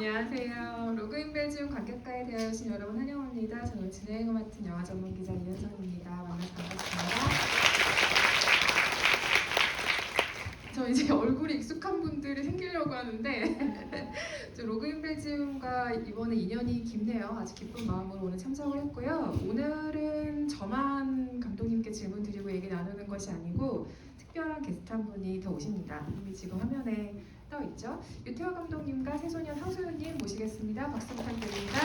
안녕하세요. 로그인벨지움 관객과에 대하여 오신 여러분 환영합니다. 저는 진행을 맡은 영화 전문 기자 이현선입니다. 만나서 반갑습니다. 저 이제 얼굴이 익숙한 분들이 생기려고 하는데 저 로그인벨지움과 이번에 인연이 깊네요. 아주 기쁜 마음으로 오늘 참석을 했고요. 오늘은 저만 감독님께 질문 드리고 얘기 나누는 것이 아니고 특별한 게스트 한 분이 더 오십니다. 이미 지금 화면에 떠 있죠. 유태화 감독님과 새소년 황소연님 모시겠습니다. 박수 부탁드립니다.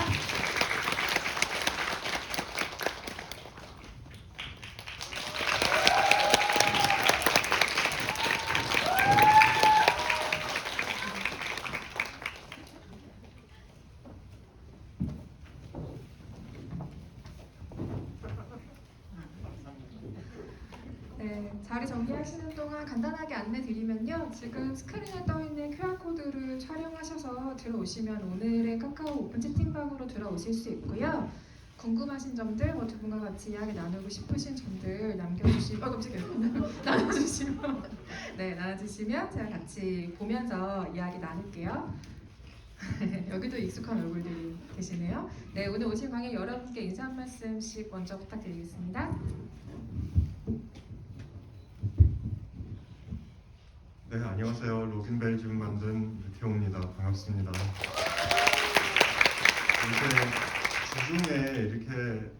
네, 자리 정리하시는 동안 간단하게 안내 드리면요. 지금 스크린에 떠있는 QR코드를 촬영하셔서 들어오시면 오늘의 카카오 오픈 채팅방으로 들어오실 수 있고요. 궁금하신 점들, 두 분과 같이 이야기 나누고 싶으신 점들 남겨주시면, 깜짝이야. 나눠주시면 제가 같이 보면서 이야기 나눌게요. 여기도 익숙한 얼굴들이 계시네요. 네, 오늘 오신 관객 여러분께 인사 한 말씀씩 먼저 부탁드리겠습니다. 네, 안녕하세요. 로그인벨지움 만든 유태호입니다. 반갑습니다. 이렇게 주중에 이렇게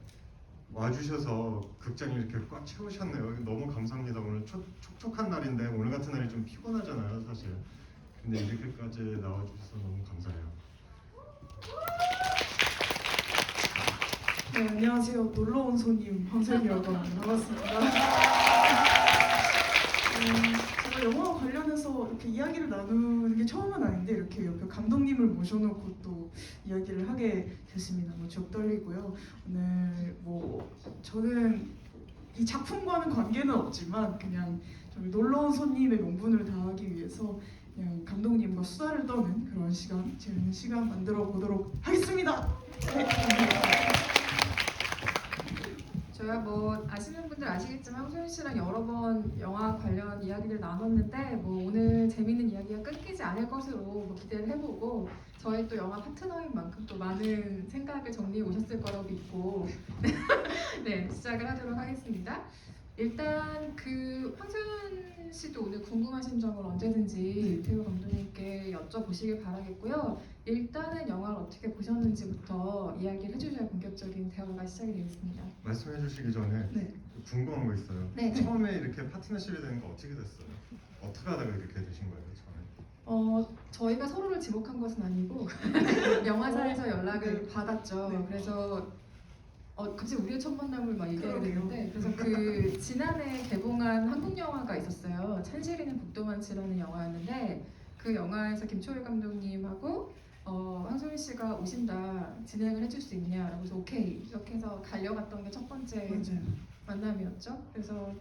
와주셔서 극장이 이렇게 꽉 채우셨네요. 너무 감사합니다. 오늘 촉촉한 날인데 오늘 같은 날이 좀 피곤하잖아요, 사실. 근데 이렇게까지 나와주셔서 너무 감사해요. 네, 안녕하세요. 놀러온 손님 황소연이라고 합니다. 반갑습니다. 제가 영화 관련해서 이렇게 이야기를 나누는 게 처음은 아닌데 이렇게 옆에 감독님을 모셔놓고 또 이야기를 하게 됐습니다. 쭉 떨리고요. 오늘 저는 이 작품과는 관계는 없지만 그냥 좀 놀러온 손님의 명분을 다하기 위해서 그냥 감독님과 수다를 떠는 그런 시간, 재밌는 시간 만들어 보도록 하겠습니다. 네. 저야 아시는 분들 아시겠지만 황소연 씨랑 여러 번 영화 관련 이야기를 나눴는데 오늘 재밌는 이야기가 끊기지 않을 것으로 기대를 해보고 저희 또 영화 파트너인 만큼 또 많은 생각을 정리해 오셨을 거라고 믿고 네, 시작을 하도록 하겠습니다. 일단 황소연 씨도 오늘 궁금하신 점을 언제든지 유태호 감독님께 여쭤보시길 바라겠고요. 일단은 영화를 어떻게 보셨는지부터 이야기를 해주셔야 본격적인 대화가 시작이 되겠습니다. 말씀해 주시기 전에 네. 궁금한 거 있어요. 네. 처음에 이렇게 파트너십이 되는 거 어떻게 됐어요? 어떻게 하다가 이렇게 되신 거예요, 처음에? 저희가 서로를 지목한 것은 아니고 영화사에서 연락을 네. 받았죠. 네. 그래서 갑자기 우리의 첫 만남을 얘기하게 그러게요. 되는데 그래서 지난해 개봉한 한국 영화가 있었어요. 찬실이는 북도만치라는 영화였는데 그 영화에서 김초일 감독님하고 황소연 씨가 오신다, 진행을 해줄 수 있냐라고 해서 오케이 이렇게 해서 달려갔던 게 첫 번째 맞아요. 만남이었죠. 그래서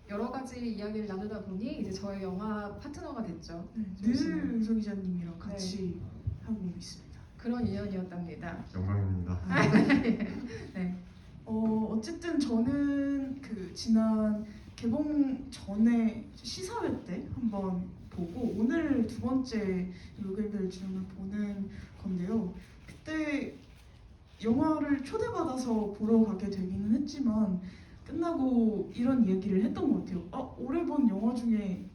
여러 가지 이야기를 나누다 보니 이제 저의 영화 파트너가 됐죠. 네, 늘 은서 기자님이랑 같이 하고 있습니다. 그런 인연이었답니다. 영광입니다. 네. 어쨌든 저는 지난 개봉 전에 시사회 때 한번 보고 오늘 두 번째 로그인벨지움을 보는 건데요. 그때 영화를 초대받아서 보러 가게 되기는 했지만 끝나고 이런 얘기를 했던 것 같아요. 올해 본 영화 중에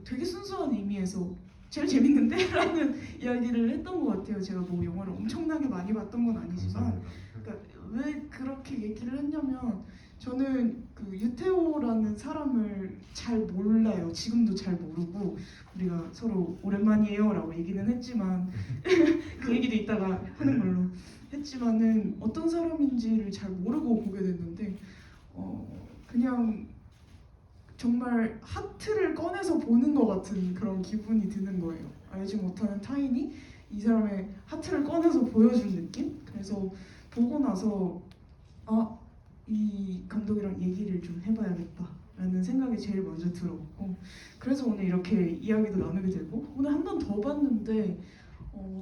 되게 순수한 의미에서 제일 재밌는데? 라는 이야기를 했던 것 같아요. 제가 영화를 엄청나게 많이 봤던 건 아니지만 감사합니다. 그러니까 왜 그렇게 얘기를 했냐면 저는 유태호라는 사람을 잘 몰라요. 지금도 잘 모르고 우리가 서로 오랜만이에요 라고 얘기는 했지만 그 얘기도 이따가 하는 걸로 했지만은 어떤 사람인지를 잘 모르고 보게 됐는데 그냥 정말 하트를 꺼내서 보는 것 같은 그런 기분이 드는 거예요. 알지 못하는 타인이 이 사람의 하트를 꺼내서 보여준 느낌? 그래서 보고 나서 이 감독이랑 얘기를 좀 해봐야겠다 라는 생각이 제일 먼저 들었고 그래서 오늘 이렇게 이야기도 나누게 되고 오늘 한 번 더 봤는데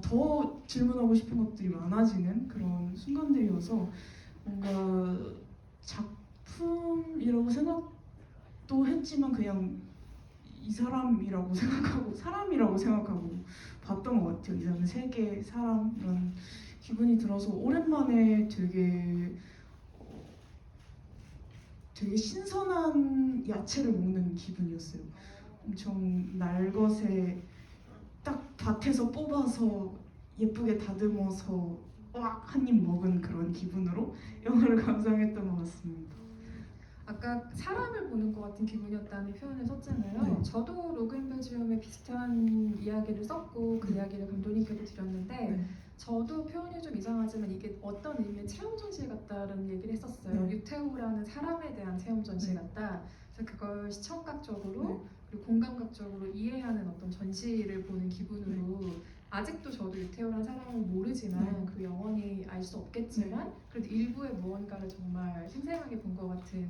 더 질문하고 싶은 것들이 많아지는 그런 순간들이어서 뭔가 작품이라고 생각도 했지만 그냥 이 사람이라고 생각하고 사람이라고 생각하고 봤던 것 같아요. 이 사람은 세계 사람 이런 기분이 들어서 오랜만에 되게 신선한 야채를 먹는 기분이었어요. 엄청 날것에 딱 밭에서 뽑아서 예쁘게 다듬어서 한 입 먹은 그런 기분으로 영화를 감상했던 것 같습니다. 아까 사람을 보는 것 같은 기분이었다는 표현을 썼잖아요. 네. 저도 로그인 벨지움에 비슷한 이야기를 썼고 그 이야기를 감독님께도 드렸는데 네. 저도 표현이 좀 이상하지만 이게 어떤 의미의 체험 전시 같다라는 얘기를 했었어요. 네. 유태우라는 사람에 대한 체험 전시 네. 같다. 그래서 그걸 시청각적으로 네. 그리고 공감각적으로 이해하는 어떤 전시를 보는 기분으로 아직도 저도 유태우라는 사람을 모르지만 네. 그 영원히 알 수 없겠지만 그래도 일부의 무언가를 정말 생생하게 본 것 같은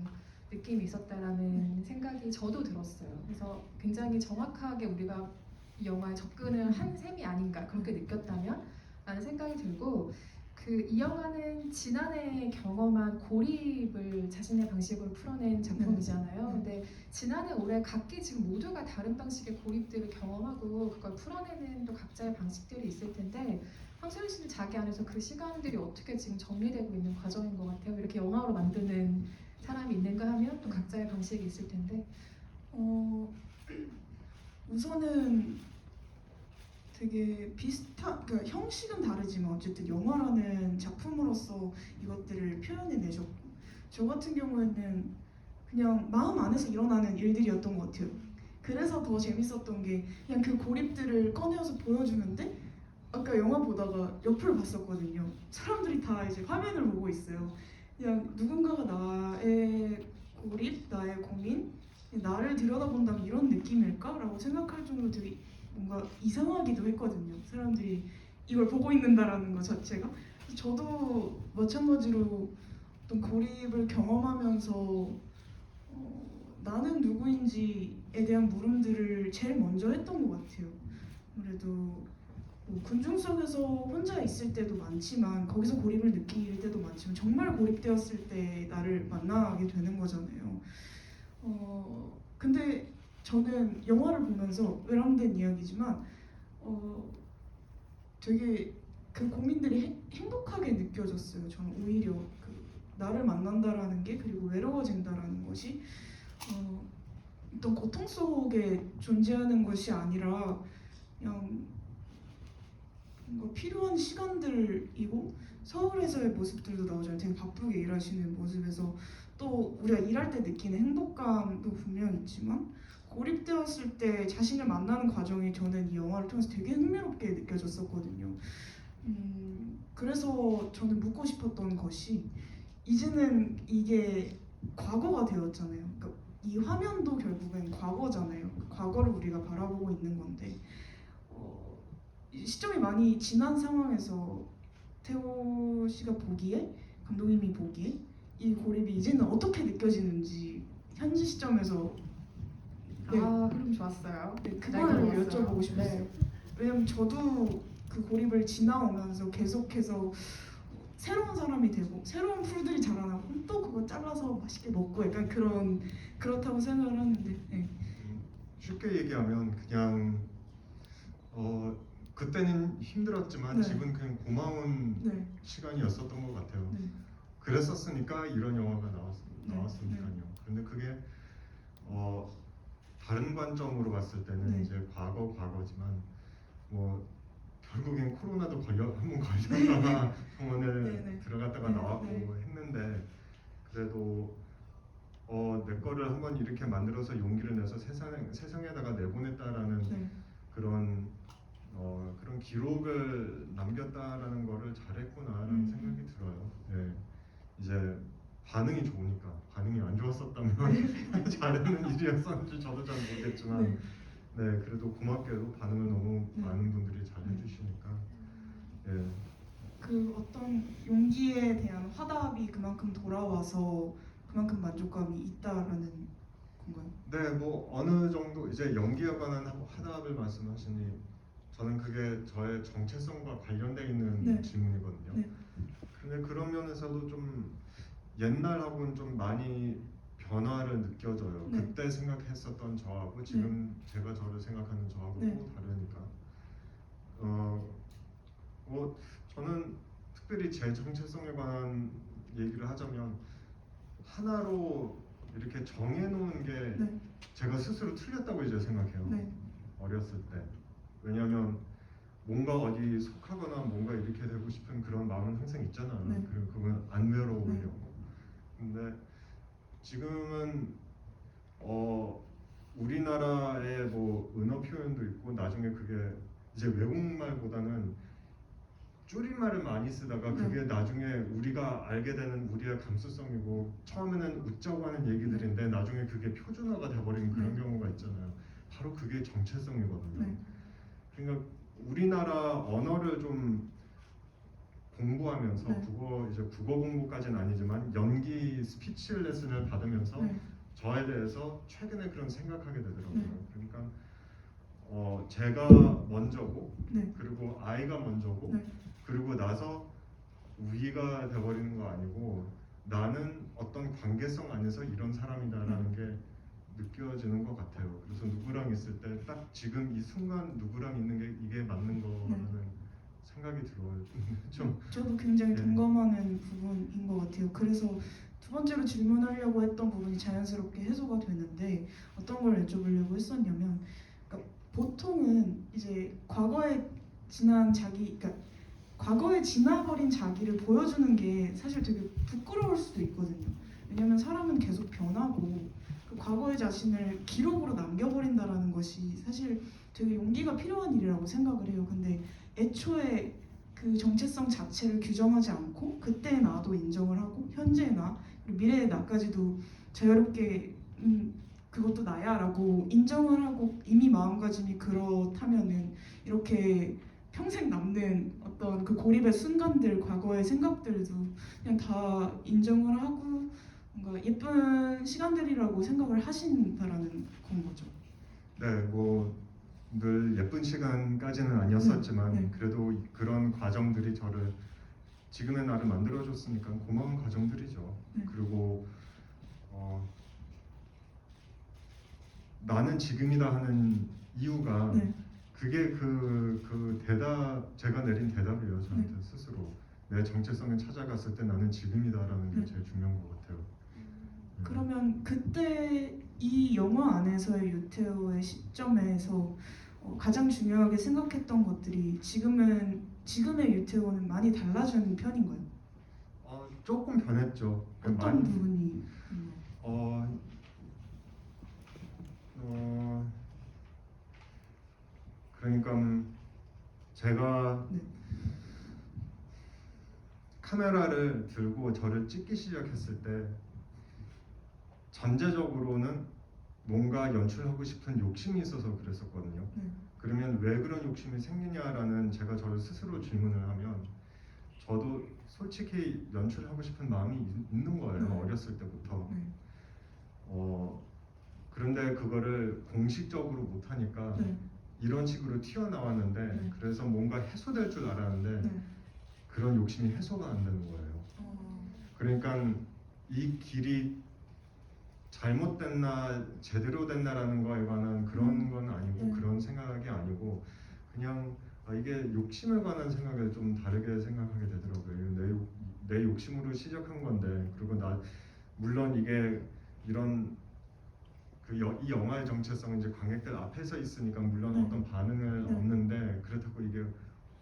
느낌이 있었다라는 생각이 저도 들었어요. 그래서 굉장히 정확하게 우리가 이 영화에 접근을 한 셈이 아닌가 그렇게 느꼈다면 라는 생각이 들고 이 영화는 지난해 경험한 고립을 자신의 방식으로 풀어낸 작품이잖아요. 근데 지난해 올해 각기 지금 모두가 다른 방식의 고립들을 경험하고 그걸 풀어내는 또 각자의 방식들이 있을 텐데 황소연 씨는 자기 안에서 그 시간들이 어떻게 지금 정리되고 있는 과정인 것 같아요. 이렇게 영화로 만드는 사람이 있는가 하면 또 각자의 방식이 있을 텐데 우선은 되게 그러니까 형식은 다르지만 어쨌든 영화라는 작품으로서 이것들을 표현해내셨고 저 같은 경우에는 그냥 마음 안에서 일어나는 일들이었던 것 같아요. 그래서 더 재밌었던 게 그냥 그 고립들을 꺼내어서 보여주는데 아까 영화 보다가 옆을 봤었거든요. 사람들이 다 이제 화면을 보고 있어요. 그냥 누군가가 나의 고립, 나의 고민, 나를 들여다본다면 이런 느낌일까? 라고 생각할 정도로 되게 뭔가 이상하기도 했거든요. 사람들이 이걸 보고 있는다라는 것 자체가. 저도 마찬가지로 어떤 고립을 경험하면서 나는 누구인지에 대한 물음들을 제일 먼저 했던 것 같아요. 아무래도 뭐 군중 속에서 혼자 있을 때도 많지만 거기서 고립을 느낄 때도 많지만 정말 고립되었을 때 나를 만나게 되는 거잖아요. 근데 저는 영화를 보면서 외람된 이야기지만 되게 그 고민들이 행복하게 느껴졌어요. 저는 오히려 나를 만난다라는 게 그리고 외로워진다라는 것이 어떤 고통 속에 존재하는 것이 아니라 그냥 뭔가 필요한 시간들이고 서울에서의 모습들도 나오잖아요. 되게 바쁘게 일하시는 모습에서 또 우리가 일할 때 느끼는 행복감도 분명 있지만 고립되었을 때 자신을 만나는 과정이 저는 이 영화를 통해서 되게 흥미롭게 느껴졌었거든요. 그래서 저는 묻고 싶었던 것이 이제는 이게 과거가 되었잖아요. 그러니까 이 화면도 결국엔 과거잖아요. 과거를 우리가 바라보고 있는 건데 시점이 많이 지난 상황에서 태호 씨가 보기에 감독님이 보기에 이 고립이 이제는 어떻게 느껴지는지 현지 시점에서 그럼 좋았어요. 그거를 좋았어요. 여쭤보고 싶었어요. 왜냐면 저도 그 고립을 지나오면서 계속해서 새로운 사람이 되고 새로운 풀들이 자라나고 또 그거 잘라서 맛있게 먹고 약간 그렇다고 생각을 하는데 쉽게 얘기하면 그냥 그때는 힘들었지만 네. 지금 그냥 고마운 네. 시간이었었던 것 같아요. 네. 그랬었으니까 이런 영화가 나왔으니까요. 네. 근데 그게 다른 관점으로 봤을 때는 네. 이제 과거지만 뭐 결국엔 코로나도 한번 걸렸다가 병원에 네. 들어갔다가 네. 나왔고 네. 했는데 그래도 내 거를 한번 이렇게 만들어서 용기를 내서 세상에다가 내보냈다라는 네. 그런 기록을 남겼다라는 거를 잘했구나라는 생각이 들어요. 네. 이제 반응이 좋으니까 반응이 안 좋았었다면 잘하는 일이었었는지 저도 잘 모르겠지만 네 그래도 고맙게도 반응을 너무 많은 분들이 잘 해주시니까 네. 그 어떤 용기에 대한 화답이 그만큼 돌아와서 그만큼 만족감이 있다라는 건가요? 네, 뭐 어느 정도 이제 연기에 관한 화답을 말씀하시니 저는 그게 저의 정체성과 관련돼 있는 네. 질문이거든요. 네. 근데 그런 면에서도 좀 옛날하고는 좀 많이 변화를 느껴져요. 네. 그때 생각했었던 저하고 지금 제가 저를 생각하는 저하고 네. 또 다르니까. 뭐 저는 특별히 제 정체성에 관한 얘기를 하자면 하나로 이렇게 정해놓은 게 네. 제가 스스로 틀렸다고 이제 생각해요. 네. 어렸을 때. 왜냐하면 뭔가 어디 속하거나 뭔가 이렇게 되고 싶은 그런 마음은 항상 있잖아요. 네. 그리고 그건 안 외로우려고. 근데 지금은 우리나라의 뭐 은어 표현도 있고 나중에 그게 이제 외국말보다는 줄임말을 많이 쓰다가 네. 그게 나중에 우리가 알게 되는 우리의 감수성이고 처음에는 웃자고 하는 얘기들인데 나중에 그게 표준화가 돼버리는 그런 네. 경우가 있잖아요. 바로 그게 정체성이거든요. 네. 그러니까 우리나라 언어를 좀 공부하면서 네. 국어 공부까지는 아니지만 연기 스피치 레슨을 받으면서 네. 저에 대해서 최근에 그런 생각하게 되더라고요. 네. 그러니까 제가 먼저고 네. 그리고 아이가 먼저고 네. 그리고 나서 우리가 돼버리는 거 아니고 나는 어떤 관계성 안에서 이런 사람이다라는 게 느껴지는 것 같아요. 그래서 누구랑 있을 때 딱 지금 이 순간 누구랑 있는 게 이게 맞는 거라는 생각이 들어요. 좀 저도 굉장히 네. 동감하는 부분인 것 같아요. 그래서 두 번째로 질문하려고 했던 부분이 자연스럽게 해소가 되는데 어떤 걸 여쭤보려고 했었냐면, 그러니까 보통은 이제 과거에 과거에 지나버린 자기를 보여주는 게 사실 되게 부끄러울 수도 있거든요. 왜냐면 사람은 계속 변하고 그 과거의 자신을 기록으로 남겨버린다라는 것이 사실 되게 용기가 필요한 일이라고 생각을 해요. 근데 애초에 그 정체성 자체를 규정하지 않고 그때의 나도 인정을 하고 현재의 나 그리고 미래의 나까지도 자유롭게 그것도 나야라고 인정을 하고 이미 마음가짐이 그렇다면은 이렇게 평생 남는 어떤 그 고립의 순간들, 과거의 생각들도 그냥 다 인정을 하고 뭔가 예쁜 시간들이라고 생각을 하신다라는 건 거죠. 네, 뭐 늘 예쁜 시간까지는 아니었었지만 네. 그래도 그런 과정들이 저를 지금의 나를 만들어줬으니까 고마운 과정들이죠. 네. 그리고 나는 지금이다 하는 이유가 네. 그게 그 대답 제가 내린 대답이에요. 저한테 스스로 내 정체성을 찾아갔을 때 나는 지금이다라는 게 네. 제일 중요한 것 같아요. 그러면 그때 이 영화 안에서의 유태오의 시점에서 가장 중요하게 생각했던 것들이 지금의 유태오는 많이 달라진 편인가요? 조금 변했죠. 어떤 부분이? 그러니까 제가 네. 카메라를 들고 저를 찍기 시작했을 때 전제적으로는 뭔가 연출하고 싶은 욕심이 있어서 그랬었거든요. 네. 그러면 왜 그런 욕심이 생기냐라는 제가 저를 스스로 질문을 하면 저도 솔직히 연출하고 싶은 마음이 있는 거예요. 네. 어렸을 때부터. 네. 그런데 그거를 공식적으로 못하니까 네. 이런 식으로 튀어나왔는데 네. 그래서 뭔가 해소될 줄 알았는데 네. 그런 욕심이 해소가 안 되는 거예요. 그러니까 이 길이 잘못됐나 제대로 됐나라는 거에 관한 그런 건 아니고 그런 생각이 아니고 그냥 이게 욕심에 관한 생각을 좀 다르게 생각하게 되더라고요. 내 욕심으로 시작한 건데 그리고 물론 이게 이런 이 영화의 정체성은 이제 관객들 앞에서 있으니까 물론 어떤 반응을 얻는데 그렇다고 이게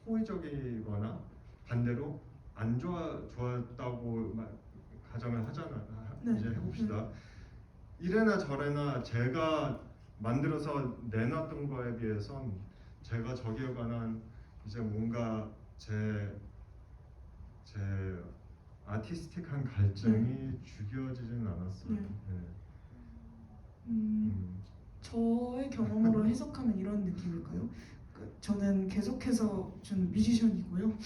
호의적이거나 반대로 안 좋았다고 가정을 하잖아. 이제 해봅시다. 이래나 저래나 제가 만들어서 내놨던 거에 비해선 제가 저기에 관한 이제 뭔가 제 아티스틱한 갈증이 죽여지진 않았어요. 저의 경험으로 해석하면 이런 느낌일까요? 저는 계속해서 저는 뮤지션이고요.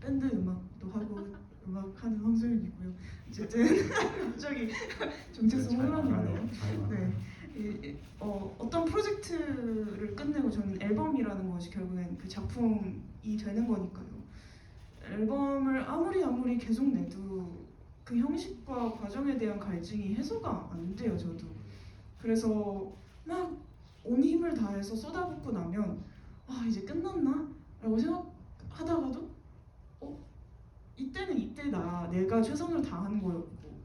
밴드 음악도 하고 음악하는 황소연이고요. 어쨌든 갑자기 정체성 혼란이네요. 네. 어떤 프로젝트를 끝내고 저는 앨범이라는 것이 결국엔 그 작품이 되는 거니까요. 앨범을 아무리 계속 내도 그 형식과 과정에 대한 갈증이 해소가 안 돼요. 저도. 그래서 막 온 힘을 다해서 쏟아붓고 나면 아 이제 끝났나? 라고 생각하다가도 이때는 이때다. 내가 최선을 다한 거였고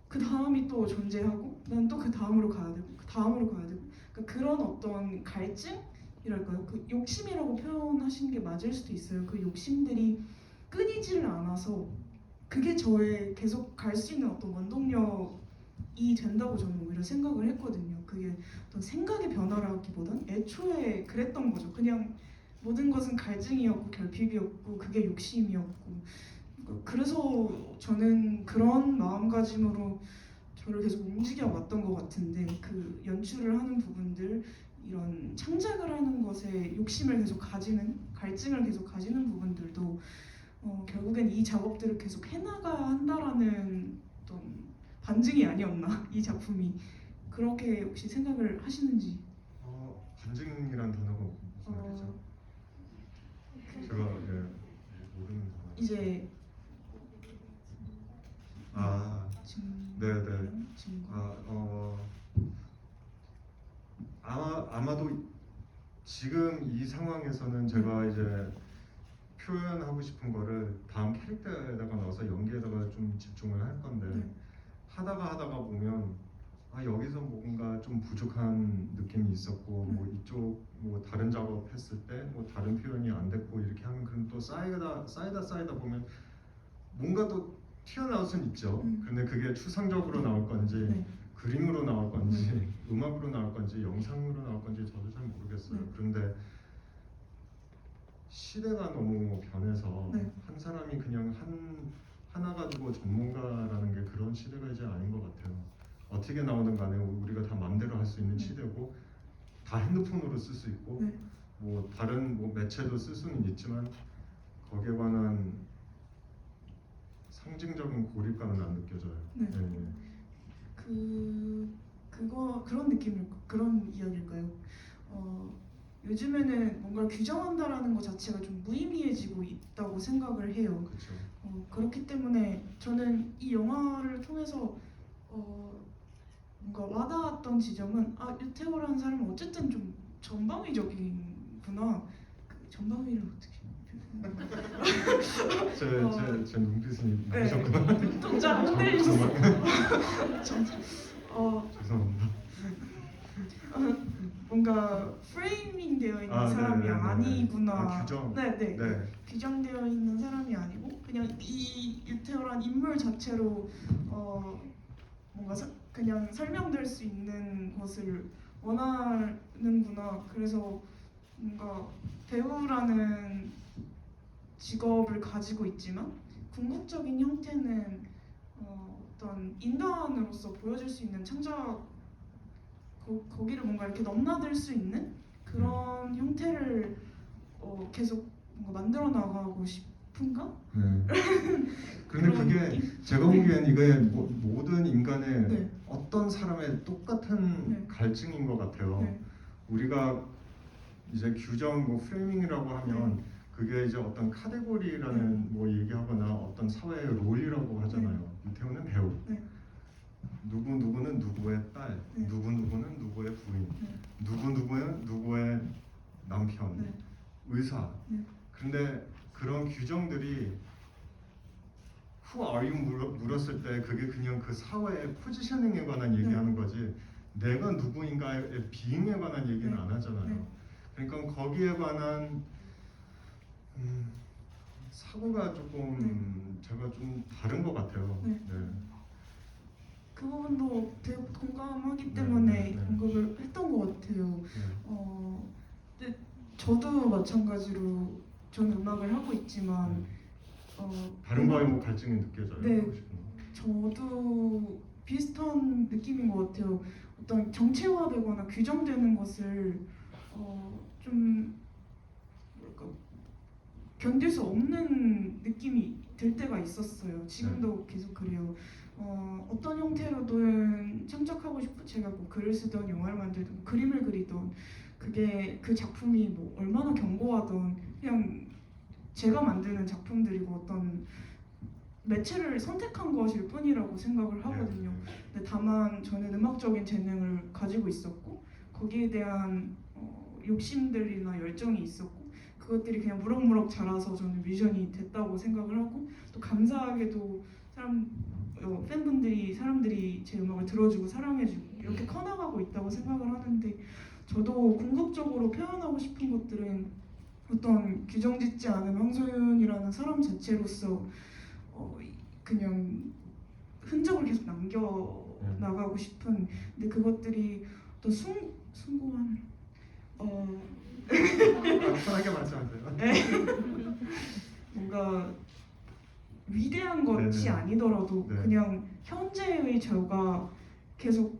그 다음이 또 존재하고 난 또 그 다음으로 가야 되고 그 다음으로 가야 되고 그러니까 그런 어떤 갈증이랄까요? 그 욕심이라고 표현하시는 게 맞을 수도 있어요. 그 욕심들이 끊이지를 않아서 그게 저의 계속 갈 수 있는 어떤 원동력이 된다고 저는 오히려 생각을 했거든요. 그게 어떤 생각의 변화라기보단 애초에 그랬던 거죠. 그냥 모든 것은 갈증이었고 결핍이었고 그게 욕심이었고 그래서 저는 그런 마음가짐으로 저를 계속 움직여 왔던 것 같은데 그 연출을 하는 부분들 이런 창작을 하는 것에 욕심을 계속 가지는 갈증을 계속 가지는 부분들도 결국엔 이 작업들을 계속 해나가야 한다라는 어떤 반증이 아니었나 이 작품이 그렇게 혹시 생각을 하시는지 반증이란 단어가 무슨 말이죠? 제가 모르는 단어. 이제 네네. 증거 아마도 지금 이 상황에서는 제가 이제 표현하고 싶은 거를 다음 캐릭터에다가 넣어서 연기에다가 좀 집중을 할 건데 네. 하다가 보면 여기서 뭔가 좀 부족한 느낌이 있었고 뭐 이쪽 뭐 다른 작업했을 때 뭐 다른 표현이 안 됐고 이렇게 하면 그럼 또 쌓이다 보면 뭔가 또 튀어나올 순 있죠. 근데 그게 추상적으로 나올 건지 네. 그림으로 나올 건지 음악으로 나올 건지 영상으로 나올 건지 저도 잘 모르겠어요. 그런데 시대가 너무 변해서 네. 한 사람이 그냥 하나 가지고 전문가라는 게 그런 시대가 이제 아닌 것 같아요. 어떻게 나오든 간에 우리가 다 마음대로 할 수 있는 시대고 다 핸드폰으로 쓸 수 있고 뭐 다른 뭐 매체도 쓸 수는 있지만 거기에 관한 상징적인 고립감은 안 느껴져요. 네. 그런 느낌일 그런 이야기일까요? 요즘에는 뭔가를 규정한다라는 것 자체가 좀 무의미해지고 있다고 생각을 해요. 그렇죠. 그렇기 때문에 저는 이 영화를 통해서 뭔가 와닿았던 지점은 유태호라는 사람은 어쨌든 좀 전방위적이구나. 그 전방위를 어떻게 제 눈빛은 네. 나오셨구나. 동작 흔들리셨어요. 죄송합니다. 뭔가 프레이밍 되어 있는 아, 사람이 네네네. 아니구나. 규정. 네. 네. 규정되어 있는 사람이 아니고 그냥 이 유태호란 인물 자체로 뭔가 그냥 설명될 수 있는 것을 원하는구나. 그래서 뭔가 배우라는 직업을 가지고 있지만 궁극적인 형태는 어떤 인간으로서 보여줄 수 있는 창작 거기를 뭔가 이렇게 넘나들 수 있는 그런 형태를 계속 뭔가 만들어 나가고 싶은가? 네. 그런데 그런 그게 느낌? 제가 보기엔 이게 모든 인간의 네. 어떤 사람의 똑같은 네. 갈증인 것 같아요. 네. 우리가 이제 규정 뭐 프레이밍이라고 하면 그게 이제 어떤 카테고리라는 뭐 얘기하거나 어떤 사회의 롤이라고 하잖아요. 유태호는 배우. 네. 누구는 누구의 딸, 네. 누구는 누구의 부인, 네. 누구는 누구의 남편, 네. 의사. 네. 근데 그런 규정들이 Who are you 물었을 때 그게 그냥 그 사회의 포지셔닝에 관한 얘기하는 거지 내가 누구인가의 비잉에 관한 얘기는 안 하잖아요. 그러니까 거기에 관한 사고가 조금 제가 좀 다른 것 같아요. 네. 그 부분도 되게 공감하기 때문에 언급을 했던 것 같아요. 근데 저도 마찬가지로 저는 음악을 하고 있지만 다른 거에 뭐 갈증이 느껴져요? 네. 하고 싶은 거? 저도 비슷한 느낌인 것 같아요. 어떤 정체화되거나 규정되는 것을 좀 뭐랄까 견딜 수 없는 느낌이 들 때가 있었어요. 지금도 계속 그래요. 어떤 형태로든 창작하고 싶고 제가 뭐 글을 쓰던 영화를 만들던 뭐 그림을 그리던 그게 그 작품이 뭐 얼마나 견고하던 그냥 제가 만드는 작품들이고 어떤 매체를 선택한 것일 뿐이라고 생각을 하거든요. 근데 다만 저는 음악적인 재능을 가지고 있었고 거기에 대한 욕심들이나 열정이 있었고 그것들이 그냥 무럭무럭 자라서 저는 뮤지션이 됐다고 생각을 하고 또 감사하게도 팬분들이 사람들이 제 음악을 들어주고 사랑해주고 이렇게 커나가고 있다고 생각을 하는데 저도 궁극적으로 표현하고 싶은 것들은 어떤 규정짓지 않은 황소윤이라는 사람 자체로서 그냥 흔적을 계속 남겨 나가고 싶은 근데 그것들이 또 숭고한 편하게 말씀하세요. 뭔가 위대한 것이 네네. 아니더라도 네. 그냥 현재의 저가 계속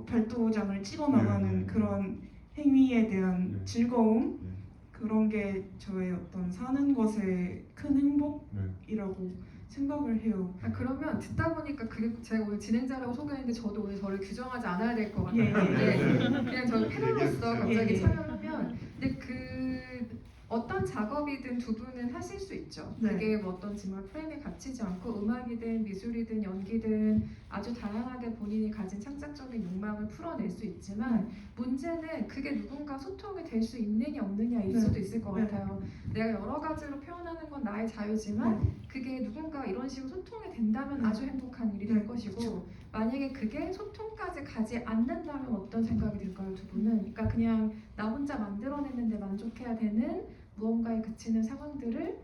발도장을 찍어 나가는 네. 그런 행위에 대한 네. 즐거움 네. 그런 게 저의 어떤 사는 것의 큰 행복이라고 네. 생각을 해요. 그러면 듣다 보니까 그게 제가 오늘 진행자라고 소개했는데 저도 오늘 저를 규정하지 않아야 될 것 같아요. 예, 예. 그냥 저희 패널로서 갑자기 예, 예. 참여를 하면 근데 어떤 작업이든 두 분은 하실 수 있죠. 네. 그게 뭐 어떤 정말 프레임에 갇히지 않고 음악이든 미술이든 연기든 아주 다양하게 본인이 가진 창작적인 욕망을 풀어낼 수 있지만 문제는 그게 누군가 소통이 될 수 있느냐 없느냐일 네. 수도 있을 것 네. 같아요. 내가 여러 가지로 표현하는 건 나의 자유지만 그게 누군가 이런 식으로 소통이 된다면 아주 행복한 일이 될 것이고 그렇죠. 만약에 그게 소통까지 가지 않는다면 어떤 생각이 들까요, 두 분은? 그러니까 그냥 나 혼자 만들어냈는데 만족해야 되는 무언가에 그치는 상황들을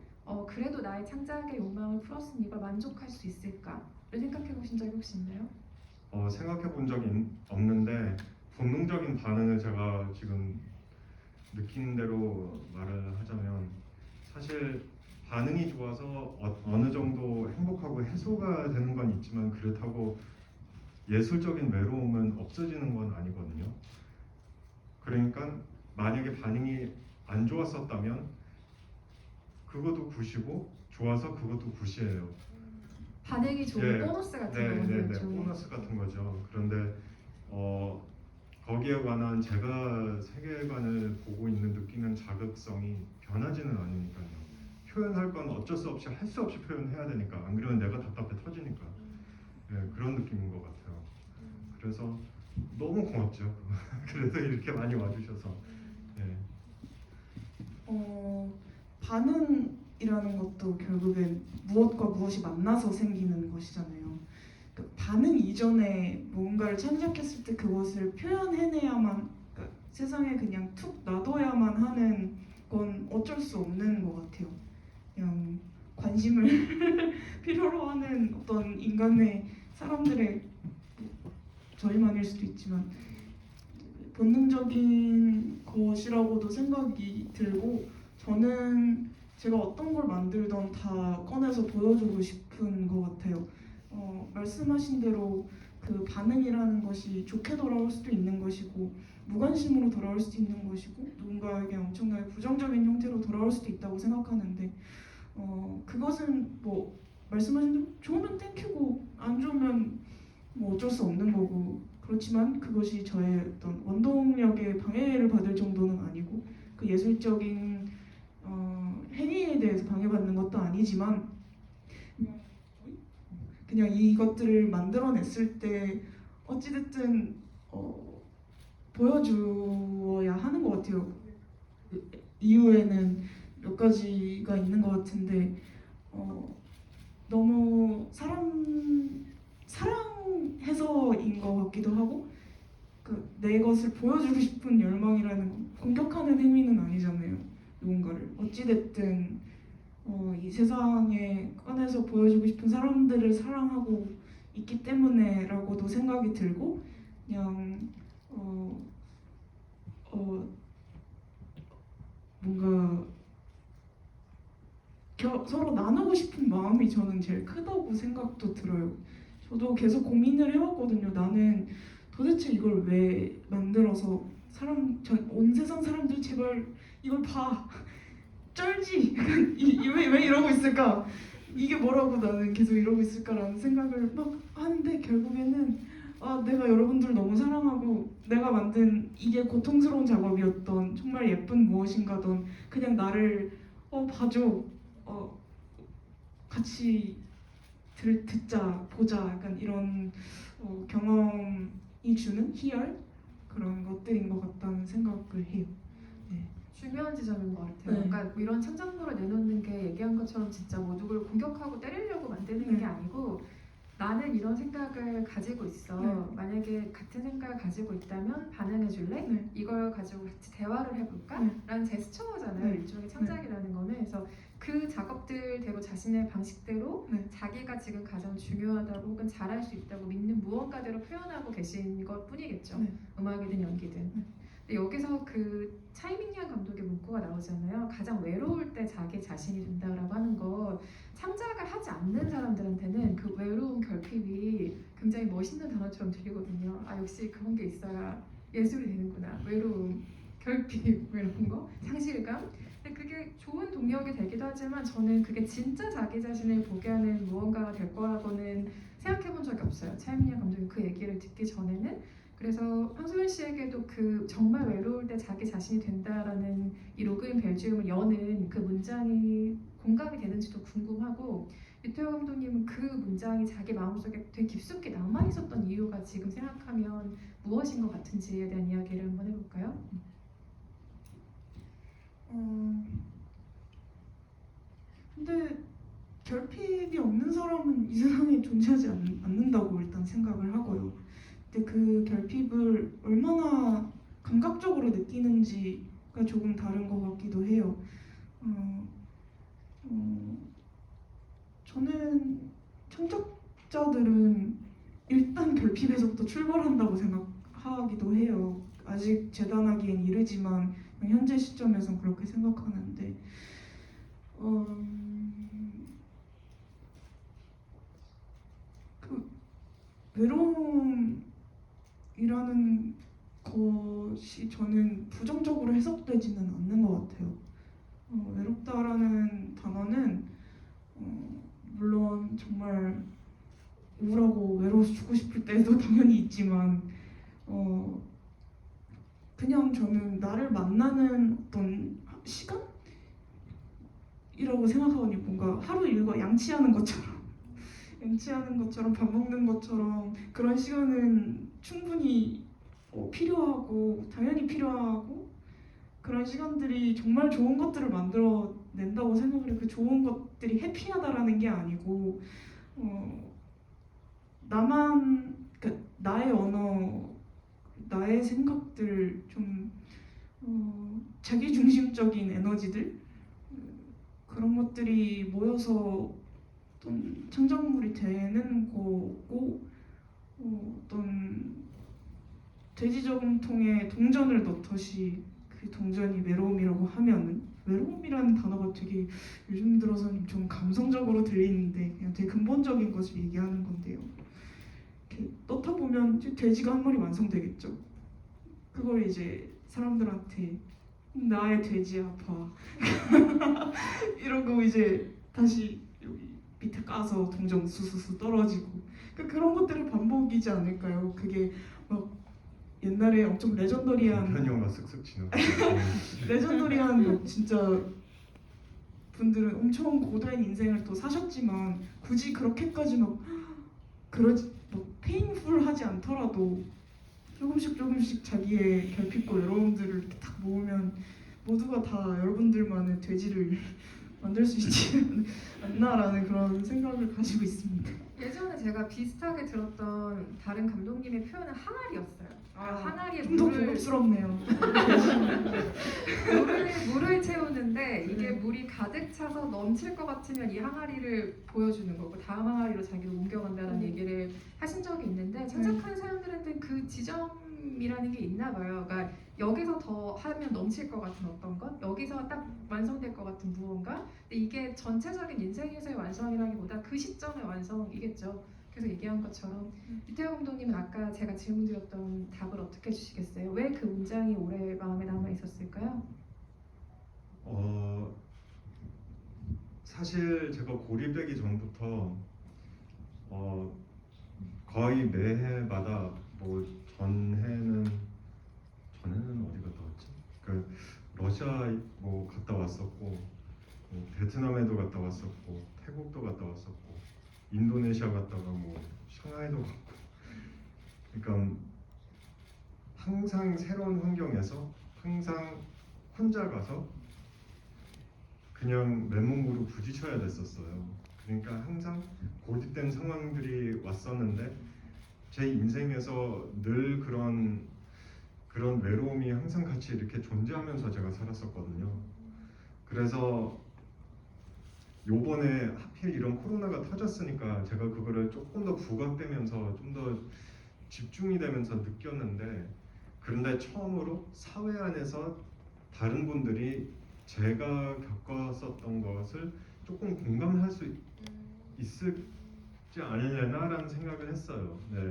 그래도 나의 창작의 욕망을 풀었으니 이걸 만족할 수 있을까를 생각해 보신 적이 혹시 있나요? 생각해 본 적이 없는데 본능적인 반응을 제가 지금 느끼는 대로 말을 하자면 사실 반응이 좋아서 어느 정도 행복하고 해소가 되는 건 있지만 그렇다고 예술적인 외로움은 없어지는 건 아니거든요. 그러니까 만약에 반응이 안 좋았었다면 그것도 굿이고 좋아서 그것도 굿이에요. 반응이 좋은 보너스 같은 거군요. 네, 보너스 같은 거죠. 그런데 거기에 관한 제가 세계관을 보고 있는 느끼는 자극성이 변하지는 않으니까요. 표현할 건 어쩔 수 없이 할 수 없이 표현해야 되니까 안 그러면 내가 답답해 터지니까 그런 느낌인 것 같아요. 그래서 너무 고맙죠. 그래서 이렇게 많이 와주셔서 반응이라는 것도 결국엔 무엇과 무엇이 만나서 생기는 것이잖아요. 그 반응 이전에 뭔가를 창작했을 때 그것을 표현해내야만 그러니까 세상에 그냥 툭 놔둬야만 하는 건 어쩔 수 없는 것 같아요. 그냥 관심을 필요로 하는 어떤 인간의 사람들의 저희만일 수도 있지만 본능적인 것이라고도 생각이 들고 저는 제가 어떤 걸 만들던 다 꺼내서 보여주고 싶은 것 같아요. 말씀하신 대로 그 반응이라는 것이 좋게 돌아올 수도 있는 것이고 무관심으로 돌아올 수도 있는 것이고 누군가에게 엄청나게 부정적인 형태로 돌아올 수도 있다고 생각하는데 그것은 뭐 말씀하신 대로 좋으면 땡큐고 안 좋으면 뭐 어쩔 수 없는 거고 그렇지만 그것이 저의 어떤 원동력에 방해를 받을 정도는 아니고 그 예술적인 행위에 대해서 방해받는 것도 아니지만 그냥 이것들을 만들어냈을 때 어찌됐든 보여주어야 하는 것 같아요. 이유에는 몇 가지가 있는 것 같은데 너무 사랑해서인 것 같기도 하고 내 것을 보여주고 싶은 열망이라는 건 공격하는 행위는 아니잖아요. 누군가를 어찌됐든 이 세상에 꺼내서 보여주고 싶은 사람들을 사랑하고 있기 때문에라고도 생각이 들고 그냥 뭔가 서로 나누고 싶은 마음이 저는 제일 크다고 생각도 들어요. 저도 계속 고민을 해왔거든요. 나는 도대체 이걸 왜 만들어서 온 세상 사람들 제발 이걸 봐. 쩔지? 왜 이러고 있을까? 이게 뭐라고 나는 계속 이러고 있을까라는 생각을 막 하는데 결국에는 내가 여러분들을 너무 사랑하고 내가 만든 이게 고통스러운 작업이었던 정말 예쁜 무엇인가던 그냥 나를 봐줘 같이 듣자 보자 약간 이런 경험이 주는 희열 그런 것들인 것 같다는 생각을 해요. 중요한 지점인 것 같아요. 네. 그러니까 이런 창작물을 내놓는 게 얘기한 것처럼 진짜 뭐 누굴 공격하고 때리려고 만드는 네. 게 아니고 나는 이런 생각을 가지고 있어. 네. 만약에 같은 생각을 가지고 있다면 반응해 줄래? 네. 이걸 가지고 같이 대화를 해볼까? 네. 라는 제스처잖아요. 네. 일종의 창작이라는 거는. 그래서 그 작업들대로 자신의 방식대로 네. 자기가 지금 가장 중요하다고 혹은 잘할 수 있다고 믿는 무언가대로 표현하고 계신 것 뿐이겠죠. 네. 음악이든 연기든. 네. 근데 여기서 그 차이밍양 감독의 문구가 나오잖아요. 가장 외로울 때 자기 자신이 된다라고 하는 거 창작을 하지 않는 사람들한테는 그 외로움 결핍이 굉장히 멋있는 단어처럼 들리거든요. 아 역시 그런 게 있어야 예술이 되는구나. 외로움, 결핍 뭐 이런 거, 상실감. 근데 그게 좋은 동력이 되기도 하지만 저는 그게 진짜 자기 자신을 보게 하는 무언가가 될 거라고는 생각해 본 적이 없어요. 차이밍양 감독이 그 얘기를 듣기 전에는. 그래서 황소연 씨에게도 그 정말 외로울 때 자기 자신이 된다라는 이 로그인 벨지움을 여는 그 문장이 공감이 되는지도 궁금하고 유태호 감독님은 그 문장이 자기 마음속에 되게 깊숙이 남아 있었던 이유가 지금 생각하면 무엇인 것 같은지에 대한 이야기를 한번 해볼까요? 근데 결핍이 없는 사람은 이 세상에 존재하지 않는다고 일단 생각을 하고요. 근데 그 결핍을 얼마나 감각적으로 느끼는지가 조금 다른 것 같기도 해요. 저는 창작자들은 일단 결핍에서부터 출발한다고 생각하기도 해요. 아직 재단하기엔 이르지만 현재 시점에선 그렇게 생각하는데 그 외로움이라는 것이 저는 부정적으로 해석되지는 않는 것 같아요. 외롭다라는 단어는 물론 정말 우울하고 외로워서 죽고 싶을 때도 당연히 있지만 그냥 저는 나를 만나는 어떤 시간이라고 생각하거든요. 뭔가 하루 일과 양치하는 것처럼 밥 먹는 것처럼 그런 시간은 충분히 필요하고 당연히 필요하고 그런 시간들이 정말 좋은 것들을 만들어낸다고 생각을 해요. 그 좋은 것들이 해피하다라는 게 아니고 그러니까 나의 언어, 나의 생각들 좀 자기중심적인 에너지들 그런 것들이 모여서 어떤 창작물이 되는 거고 어떤 돼지 저금통에 동전을 넣듯이 그 동전이 외로움이라고 하면은 외로움이라는 단어가 되게 요즘 들어서는 좀 감성적으로 들리는데 그냥 되게 근본적인 것을 얘기하는 건데요. 이렇게 넣다 보면 이제 돼지가 한 마리 완성되겠죠. 그걸 이제 사람들한테 나의 돼지 아파 이러고 이제 다시 여기 밑에 까서 동전 수수수 떨어지고 그런 것들의 반복이지 않을까요? 그게 막 옛날에 엄청 레전더리한 편영가 쓱쓱 지나가. 뭐 진짜 분들은 엄청 고된 인생을 또 사셨지만 굳이 그렇게까지 막 그러지 뭐 페인풀하지 않더라도 조금씩 자기의 결핍과 외로움들을 이렇게 딱 모으면 모두가 다 여러분들만의 돼지를 만들 수 있지 않나라는 그런 생각을 가지고 있습니다. 예전에 제가 비슷하게 들었던 다른 감독님의 표현은 항아리였어요. 그러니까 항아리에 좀 더 고급스럽네요. 물을 채우는데 이게 물이 가득 차서 넘칠 것 같으면 이 항아리를 보여주는 거고 다음 항아리로 자기를 옮겨간다는 얘기를 하신 적이 있는데 창작하는 사람들한테는 그 지점이라는 게 있나 봐요. 그러니까 여기서 더 하면 넘칠 것 같은 어떤 것, 여기서 딱 완성될 것 같은 무언가. 근데 이게 전체적인 인생에서의 완성이라기보다 그 시점의 완성이겠죠. 그래서 얘기한 것처럼 유태호 감독님은 아까 제가 질문 드렸던 답을 어떻게 주시겠어요? 왜 그 문장이 오래 마음에 남아 있었을까요? 사실 제가 고립되기 전부터 거의 매해마다 뭐 전해는 어디 갔다 왔지? 그 러시아 뭐 갔다 왔었고 베트남에도 갔다 왔었고 태국도 갔다 왔었고 인도네시아 갔다가 뭐 샹하이도 갔고, 그러니까 항상 새로운 환경에서 항상 혼자 가서 그냥 맨몸으로 부딪혀야 됐었어요. 그러니까 항상 고립된 상황들이 왔었는데 제 인생에서 늘 그런 외로움이 항상 같이 이렇게 존재하면서 제가 살았었거든요. 그래서 요번에 하필 이런 코로나가 터졌으니까 제가 그거를 조금 더 부각되면서 좀 더 집중이 되면서 느꼈는데, 그런데 처음으로 사회 안에서 다른 분들이 제가 겪었었던 것을 조금 공감할 수 있을지 않으려나라는 생각을 했어요. 네.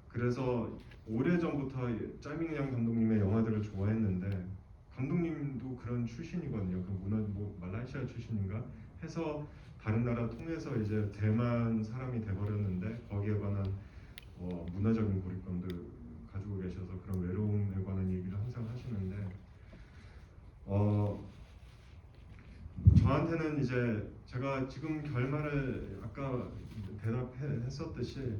그래서 오래전부터 짜밍양 감독님의 영화들을 좋아했는데, 감독님도 그런 출신이거든요. 그 뭐 말라이시아 출신인가 해서 다른 나라 통해서 이제 대만 사람이 돼버렸는데, 거기에 관한 문화적인 고립감들 가지고 계셔서 그런 외로움에 관한 얘기를 항상 하시는데, 저한테는 이제 제가 지금 결말을 아까 대답했었듯이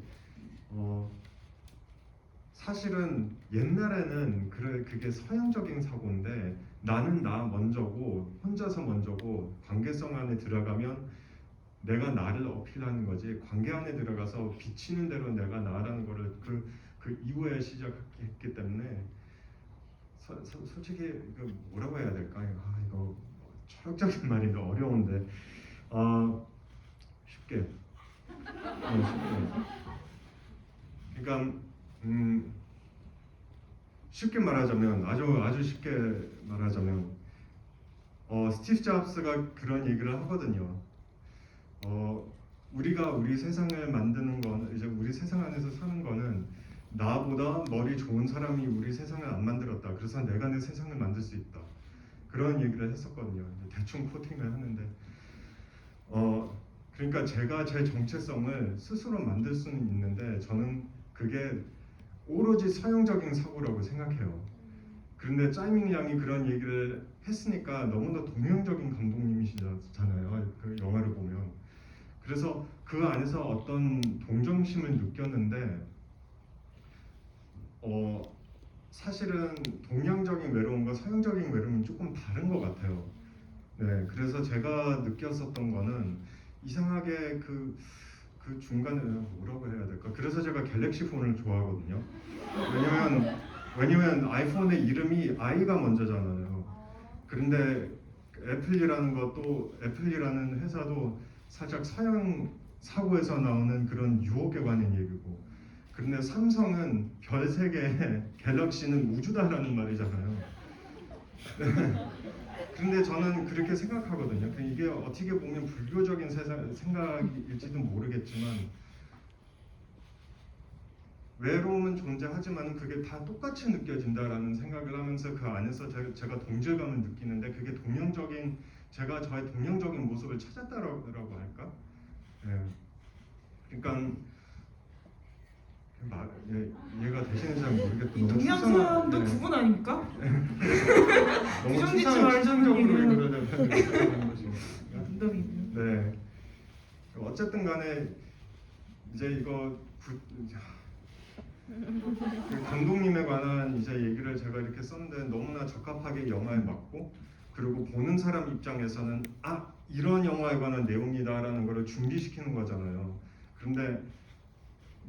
사실은 옛날에는 그게 서양적인 사고인데, 나는 나 먼저고 혼자서 먼저고 관계성 안에 들어가면 내가 나를 어필하는 거지, 관계 안에 들어가서 비치는 대로 내가 나라는 거를 그 이후에 시작했기 때문에 솔직히 이거 뭐라고 해야 될까? 이거 철학적인 말인데 어려운데 쉽게 그러니까 쉽게 말하자면 아주 쉽게 말하자면 스티브 잡스가 그런 얘기를 하거든요. 우리가 우리 세상을 만드는 건, 이제 우리 세상 안에서 사는 거는 나보다 머리 좋은 사람이 우리 세상을 안 만들었다. 그래서 내가 내 세상을 만들 수 있다. 그런 얘기를 했었거든요. 대충 코팅을 하는데, 그러니까 제가 제 정체성을 스스로 만들 수는 있는데, 저는 그게 오로지 서양적인 사고라고 생각해요. 그런데 짜이밍 양이 그런 얘기를 했으니까 너무나 동양적인 감독님이시잖아요. 그 영화를 보면. 그래서 그 안에서 어떤 동정심을 느꼈는데, 사실은 동양적인 외로움과 서양적인 외로움은 조금 다른 것 같아요. 네, 그래서 제가 느꼈었던 거는 이상하게 그 중간에 뭐라고 해야 될까? 그래서 제가 갤럭시 폰을 좋아하거든요. 왜냐면 아이폰의 이름이 I가 먼저잖아요. 그런데 애플이라는 회사도 살짝 서양 사고에서 나오는 그런 유혹에 관한 얘기고, 그런데 삼성은 별 세계, 갤럭시는 우주다라는 말이잖아요. 그런데 저는 그렇게 생각하거든요. 이게 어떻게 보면 불교적인 생각일지도 모르겠지만, 외로움은 존재하지만 그게 다 똑같이 느껴진다라는 생각을 하면서 그 안에서 제가 동질감을 느끼는데, 그게 제가 저의 동양적인 모습을 찾았다라고 할까? 예. 그러니까 이해가 되시는지 잘 모르겠고, 너무 동양 추상한, 사람도 구분 아닙니까? 너무 부정짓지 추상적으로 말자는 이거를 하는 것입니다. 농담이고요. 네. 어쨌든 간에 이제 이거 그 감독님에 관한 이제 얘기를 제가 이렇게 썼는데, 너무나 적합하게 영화에 맞고, 그리고 보는 사람 입장에서는 이런 영화에 관한 내용이다라는 거를 준비시키는 거잖아요. 그런데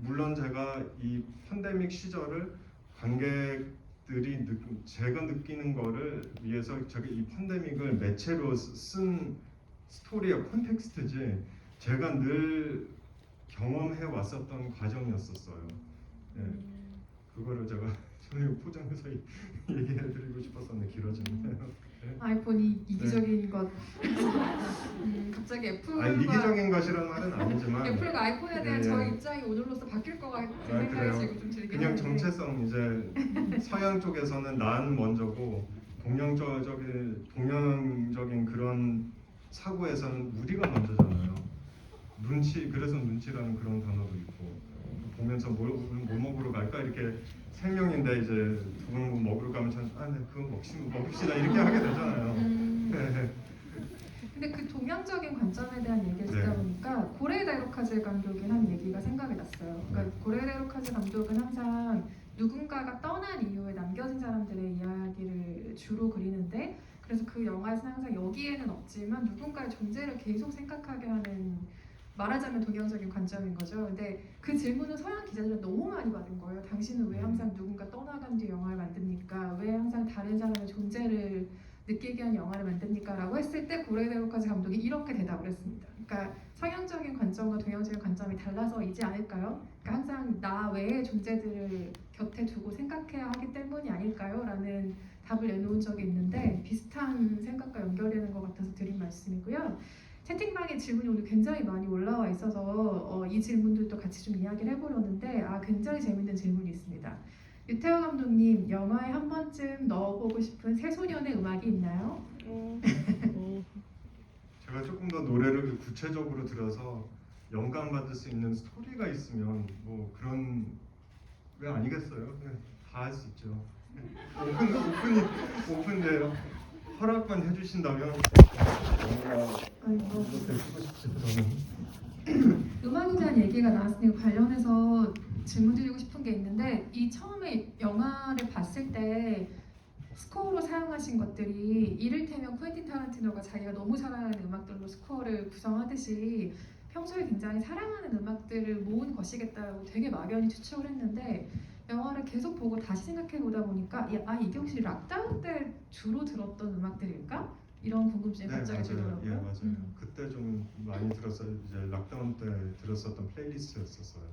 물론 제가 이 팬데믹 시절을 관객들이 제가 느끼는 거를 위해서 제가 이 팬데믹을 매체로 쓴 스토리의 콘텍스트지, 제가 늘 경험해 왔었던 과정이었었어요. 네. 그거를 제가 저녁 포장해서 얘기해드리고 싶었었는데 길어지네요. 네. 아이폰이 이기적인 것. 갑자기 애플과 이기적인 것이라는 말은 아니지만 애플과 아이폰에 대한 예, 저의 예. 입장이 오늘로서 바뀔 것 같은 그래요. 생각이 지금 좀 들긴 그냥 하는데. 정체성, 이제 서양 쪽에서는 나는 먼저고, 동양적인 그런 사고에서는 우리가 먼저잖아요. 그래서 눈치라는 그런 단어도 있고, 보면서 뭘 먹으러 갈까 이렇게 세 명인데 이제 두 명 먹으러 가면 네, 그거 먹읍시다 이렇게 하게 되잖아요. 네. 근데 그 동양적인 관점에 대한 얘기를 듣다 네. 보니까 고레에다 히로카즈 감독이 한 얘기가 생각이 났어요. 그러니까 고레에다 히로카즈 감독은 항상 누군가가 떠난 이후에 남겨진 사람들의 이야기를 주로 그리는데, 그래서 그 영화에서는 항상 여기에는 없지만 누군가의 존재를 계속 생각하게 하는, 말하자면 동양적인 관점인 거죠. 근데 그 질문을 서양 기자들은 너무 많이 받은 거예요. 당신은 왜 항상 누군가 떠나간 뒤 영화를 만듭니까? 왜 항상 다른 사람의 존재를 느끼게 한 영화를 만듭니까? 라고 했을 때 고레에다 히로카즈 감독이 이렇게 대답을 했습니다. 그러니까 서양적인 관점과 동양적인 관점이 달라서이지 않을까요? 그러니까 항상 나 외의 존재들을 곁에 두고 생각해야 하기 때문이 아닐까요? 라는 답을 내놓은 적이 있는데, 비슷한 생각과 연결되는 것 같아서 드린 말씀이고요. 채팅방에 질문이 오늘 굉장히 많이 올라와 있어서 이 질문들도 같이 좀 이야기를 해보려는데, 굉장히 재밌는 질문이 있습니다. 유태호 감독님, 영화에 한 번쯤 넣어보고 싶은 새소년의 음악이 있나요? 제가 조금 더 노래를 구체적으로 들어서 영감 받을 수 있는 스토리가 있으면 뭐 그런, 왜 아니겠어요? 그냥 다 할 수 있죠. 오픈돼요. 허락만 해주신다면 너무나 이렇게 쓰고 싶죠. 저는. 음악에 대한 얘기가 나왔으니까 관련해서 질문 드리고 싶은 게 있는데, 이 처음에 영화를 봤을 때 스코어로 사용하신 것들이 이를테면 쿠엔틴 타란티노가 자기가 너무 사랑하는 음악들로 스코어를 구성하듯이 평소에 굉장히 사랑하는 음악들을 모은 것이겠다고 되게 막연히 추측을 했는데, 영화를 계속 보고 다시 생각해 보다 보니까 이게 혹시 락다운 때 주로 들었던 음악들일까? 이런 궁금증이 갑자기 맞아요. 들더라고요. 예, 맞아요. 그때 좀 많이 들었어요. 이제 락다운 때 들었었던 플레이리스트였었어요.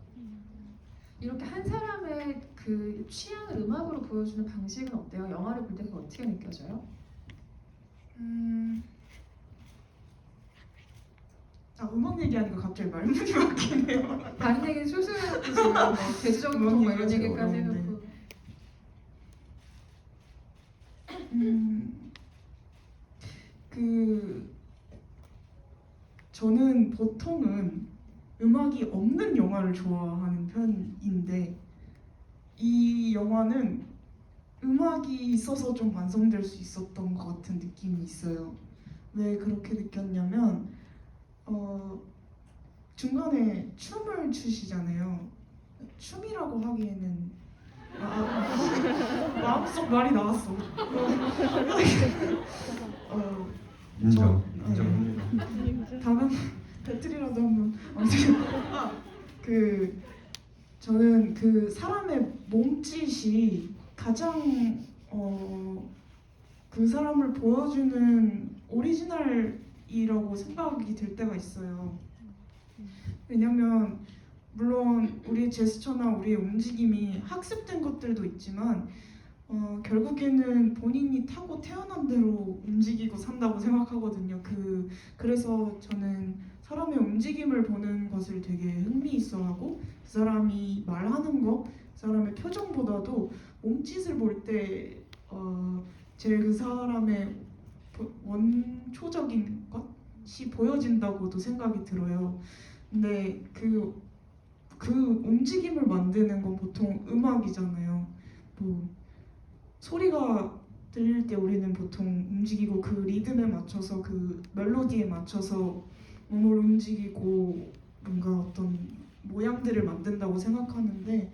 이렇게 한 사람의 그 취향을 음악으로 보여주는 방식은 어때요? 영화를 볼 때 그게 어떻게 느껴져요? 음악 얘기하니까 갑자기 말문이 막히네요. 다른 얘기는 술술해놓고 지금 뭐 대지적인 음악 뭐 이런 얘기가 얘기까지 제일 해놓고. 저는 보통은 음악이 없는 영화를 좋아하는 편인데, 이 영화는 음악이 있어서 좀 완성될 수 있었던 것 같은 느낌이 있어요. 왜 그렇게 느꼈냐면 중간에 춤을 추시잖아요. 춤이라고 하기에는 마음속 말이 나왔어. 인정, 저- 인정합니다. 다음 배틀이라도 한번. 아무튼 저는 그 사람의 몸짓이 가장 그 사람을 보여주는 오리지널이라고 생각이 들 때가 있어요. 왜냐면 물론 우리의 제스처나 우리의 움직임이 학습된 것들도 있지만 결국에는 본인이 타고 태어난 대로 움직이고 산다고 생각하거든요. 그래서 저는 사람의 움직임을 보는 것을 되게 흥미있어하고, 그 사람이 말하는 거, 그 사람의 표정보다도 몸짓을 볼 때 제일 그 사람의 원초적인 것이 보여진다고도 생각이 들어요. 근데 그 움직임을 만드는 건 보통 음악이잖아요. 뭐 소리가 들릴 때 우리는 보통 움직이고 그 리듬에 맞춰서 그 멜로디에 맞춰서 몸을 움직이고 뭔가 어떤 모양들을 만든다고 생각하는데,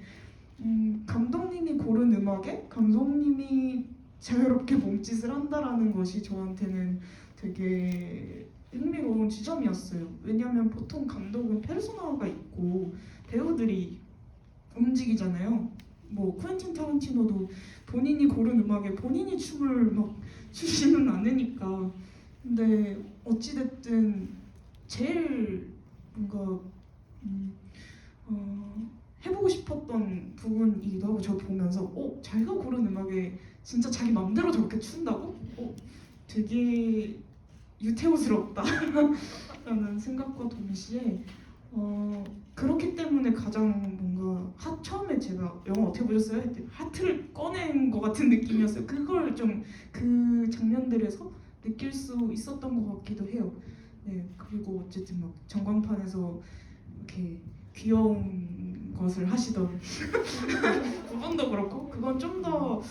감독님이 고른 음악에 감독님이 자유롭게 몸짓을 한다라는 것이 저한테는 되게 흥미로운 지점이었어요. 왜냐하면 보통 감독은 페르소나가 있고 배우들이 움직이잖아요. 뭐 쿠엔틴 타란티노도 본인이 고른 음악에 본인이 춤을 막 추지는 않으니까. 근데 어찌됐든 제일 뭔가 해보고 싶었던 부분이기도 하고, 저 보면서 자기가 고른 음악에 진짜 자기 맘대로 저렇게 춘다고? 되게 유태오스럽다 라는 생각과 동시에 그렇기 때문에 가장 뭔가 처음에 제가 영화 어떻게 보셨어요? 했더니 하트를 꺼낸 것 같은 느낌이었어요. 그걸 좀 그 장면들에서 느낄 수 있었던 것 같기도 해요. 네, 그리고 어쨌든 막 전광판에서 이렇게 귀여운 것을 하시던 부분도 그렇고, 그건 좀 더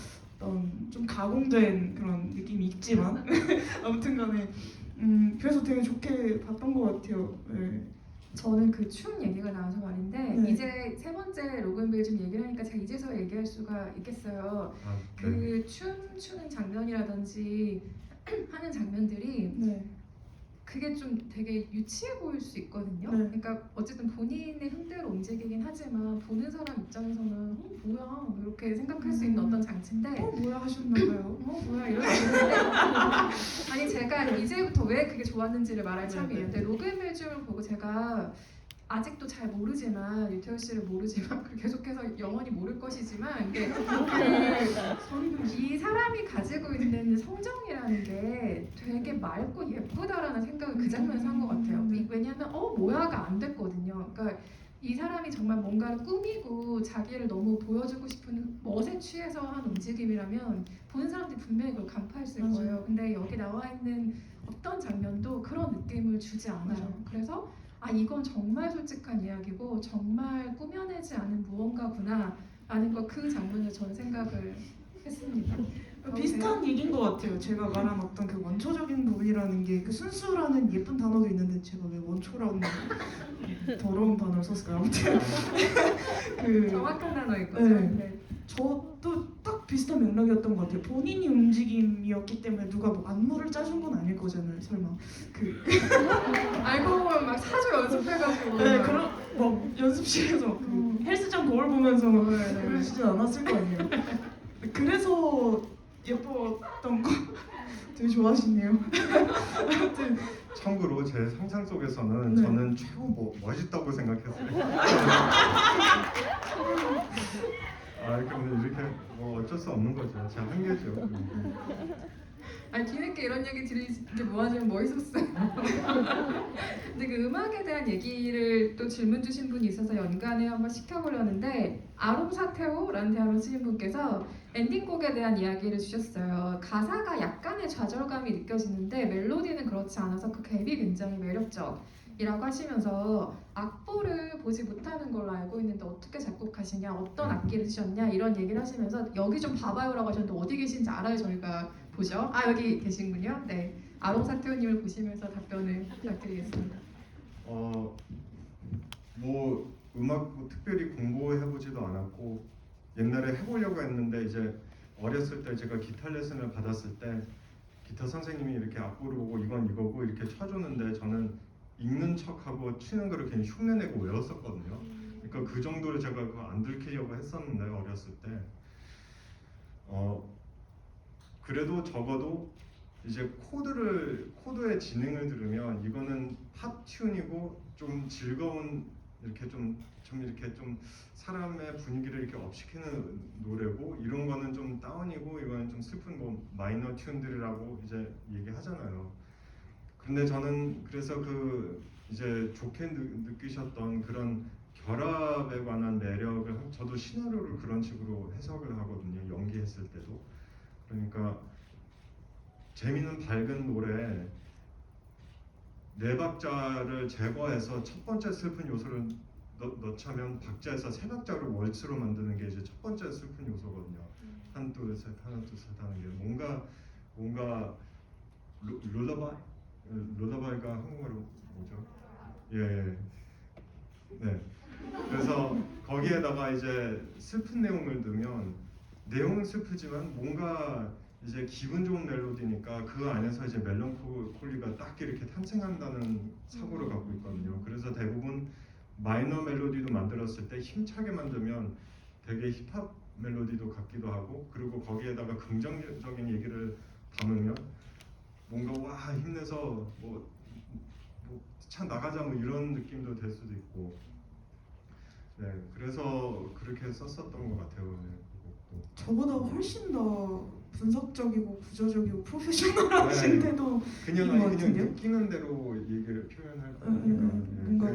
좀 가공된 그런 느낌이 있지만 아무튼간에 그래서 되게 좋게 봤던 것 같아요. 네. 저는 그 춤 얘기가 나와서 말인데 네. 이제 세 번째 로그앤벨 얘기를 하니까 제가 이제서 얘기할 수가 있겠어요. 아, 네. 그 춤추는 장면이라든지 하는 장면들이 네. 그게 좀 되게 유치해 보일 수 있거든요. 네. 그러니까 어쨌든 본인의 흥대로 움직이긴 하지만 보는 사람 입장에서는 뭐야 이렇게 생각할 수 있는 어떤 장치인데 뭐야 하셨나봐요. 뭐야 이럴 수 있는데 아니 제가 이제부터 왜 그게 좋았는지를 말할 참이에요. 근데 로그앤벨즈를 보고 제가 아직도 잘 모르지만 유태우 씨를 모르지만 계속해서 영원히 모를 것이지만 이게 이 사람이 가지고 있는 성정이라는 게 되게 맑고 예쁘다라는 생각을 그 장면에서 한 것 같아요. 왜냐하면 뭐야가 안 됐거든요. 그러니까 이 사람이 정말 뭔가를 꾸미고 자기를 너무 보여주고 싶은 멋에 취해서 한 움직임이라면 보는 사람들이 분명히 그걸 간파했을 맞아요. 거예요. 근데 여기 나와 있는 어떤 장면도 그런 느낌을 주지 않아요. 맞아요. 그래서 이건 정말 솔직한 이야기고 정말 꾸며내지 않은 무언가구나 라는 거 그 장면에서 저는 생각을 했습니다. 비슷한 얘기인 것 같아요. 제가 말한 어떤 그 원초적인 부분이라는 게 그 순수라는 예쁜 단어도 있는데 제가 왜 원초라는 더러운 단어를 썼을까요? 아무튼 그 정확한 단어인 거죠. 네. 네. 저도 딱 비슷한 맥락이었던 것 같아요. 본인이 움직임이었기 때문에 누가 뭐 안무를 짜준 건 아닐 거잖아요. 설마 알고 보면 막 사조 연습해가지고 네, 그런 뭐 연습실에서 그 헬스장 거울 보면서 네. 그러시진 않았을 거 아니에요. 그래서 예뻤던 거 되게 좋아하시네요. 아무튼 참고로 제 상상 속에서는 네. 저는 최고 멋있다고 생각했어요. 근데 이렇게 어쩔 수 없는 거죠. 제 한계죠. 뒤늦게 이런 얘기 들으시게 모아지면 멋있었어요. 근데 그 음악에 대한 얘기를 또 질문 주신 분이 있어서 연관을 한번 시켜보려는데 아롬사테오라는 대화를 쓰신 분께서 엔딩곡에 대한 이야기를 주셨어요. 가사가 약간의 좌절감이 느껴지는데 멜로디는 그렇지 않아서 그 갭이 굉장히 매력적이라고 하시면서 악보를 보지 못하는 걸로 알고 있는데 어떻게 작곡하시냐, 어떤 악기를 쓰셨냐 이런 얘기를 하시면서 여기 좀 봐봐요라고 하셨는데 어디 계신지 알아요 저희가 보죠. 여기 계신군요. 네, 아롬사테오님을 보시면서 답변을 부탁드리겠습니다. 음악 특별히 공부해보지도 않았고 옛날에 해보려고 했는데 이제 어렸을 때 제가 기타 레슨을 받았을 때 기타 선생님이 이렇게 악보를 보고 이건 이거고 이렇게 쳐주는데 저는 읽는 척하고 치는 거를 괜히 흉내내고 외웠었거든요. 그러니까 그 정도로 제가 그거 안 들키려고 했었는데 어렸을 때 그래도 적어도 이제 코드의 진행을 들으면 이거는 팝 튠이고 좀 즐거운 이렇게 좀 사람의 분위기를 이렇게 업시키는 노래고 이런 거는 좀 다운이고 이거는 좀 슬픈 마이너 튠들이라고 이제 얘기하잖아요. 근데 저는 그래서 이제 좋게 느끼셨던 그런 결합에 관한 매력을 저도 시나리오를 그런 식으로 해석을 하거든요. 연기했을 때도. 그러니까 재미있는 밝은 노래 네 박자를 제거해서 첫 번째 슬픈 요소를 넣자면 박자에서 세 박자를 월츠로 만드는 게 이제 첫 번째 슬픈 요소거든요. 하나 둘 셋 하는 게 뭔가 룰라바이가 한국말로 뭐죠? 예. 네. 그래서 거기에다가 이제 슬픈 내용을 넣으면 내용은 슬프지만 뭔가 이제 기분 좋은 멜로디니까 그 안에서 이제 멜랑콜리가 딱 이렇게 탄생한다는 사고를 갖고 있거든요. 그래서 대부분 마이너 멜로디도 만들었을 때 힘차게 만들면 되게 힙합 멜로디도 같기도 하고 그리고 거기에다가 긍정적인 얘기를 담으면 뭔가 와 힘내서 차 나가자 이런 느낌도 될 수도 있고 네 그래서 그렇게 썼었던 것 같아요. 네, 그 곡도. 저보다 훨씬 더 분석적이고 구조적이고 프로페셔널하신데도 그냥 같은데요? 느끼는 대로 얘기를 표현할 거니까 뭔가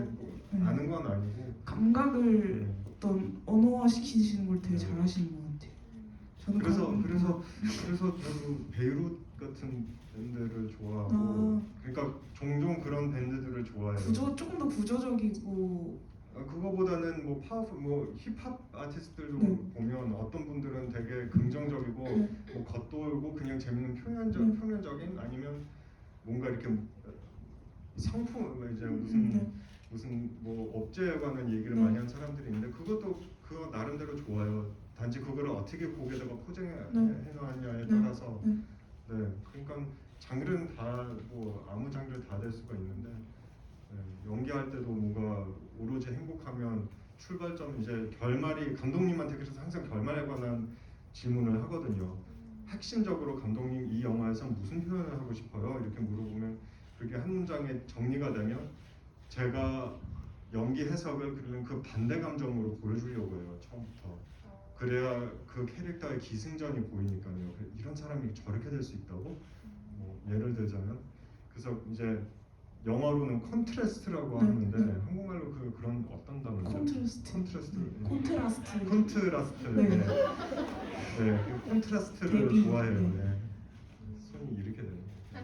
아는 건 아니고 감각을 네. 어떤 언어화 시키시는 걸 되게 네. 잘하시는 것 같아요. 저는 그래서 저도 베이룻 같은 밴드를 좋아하고 그러니까 종종 그런 밴드들을 좋아해요. 조금 더 구조적이고 그거보다는 힙합 아티스트들도 네. 보면 어떤 분들은 되게 긍정적이고 겉돌고 그냥 재밌는 표면적인 아니면 뭔가 이렇게 상품 이제 무슨 네. 무슨 뭐 업체에 관한 얘기를 네. 많이 한 사람들이 있는데 그것도 그거 나름대로 좋아요. 단지 그거를 어떻게 곡에다가 포장해 네. 해놓았냐에 네. 따라서 네. 네 그러니까 장르는 다 뭐 아무 장르 다 될 수가 있는데 네, 연기할 때도 뭔가 오로지 행복하면 출발점 이제 결말이 감독님한테 그래서 항상 결말에 관한 질문을 하거든요. 핵심적으로 감독님 이 영화에서 무슨 표현을 하고 싶어요? 이렇게 물어보면 그게 한 문장에 정리가 되면 제가 연기 해석을 그러면 그 반대 감정으로 보여주려고 해요 처음부터. 그래야 그 캐릭터의 기승전이 보이니까요. 이런 사람이 저렇게 될 수 있다고? 뭐 예를 들자면 그래서 이제 영어로는 컨트라스트라고 네, 하는데 네. 한국말로 그런 어떤 단어죠? 콘트라스트. 컨트라스트. 콘트라스트. 콘트라스트. 네. 네. 네. 그 콘트라스트를 대비. 좋아해요. 네. 네. 손이 이렇게 되네요. 네.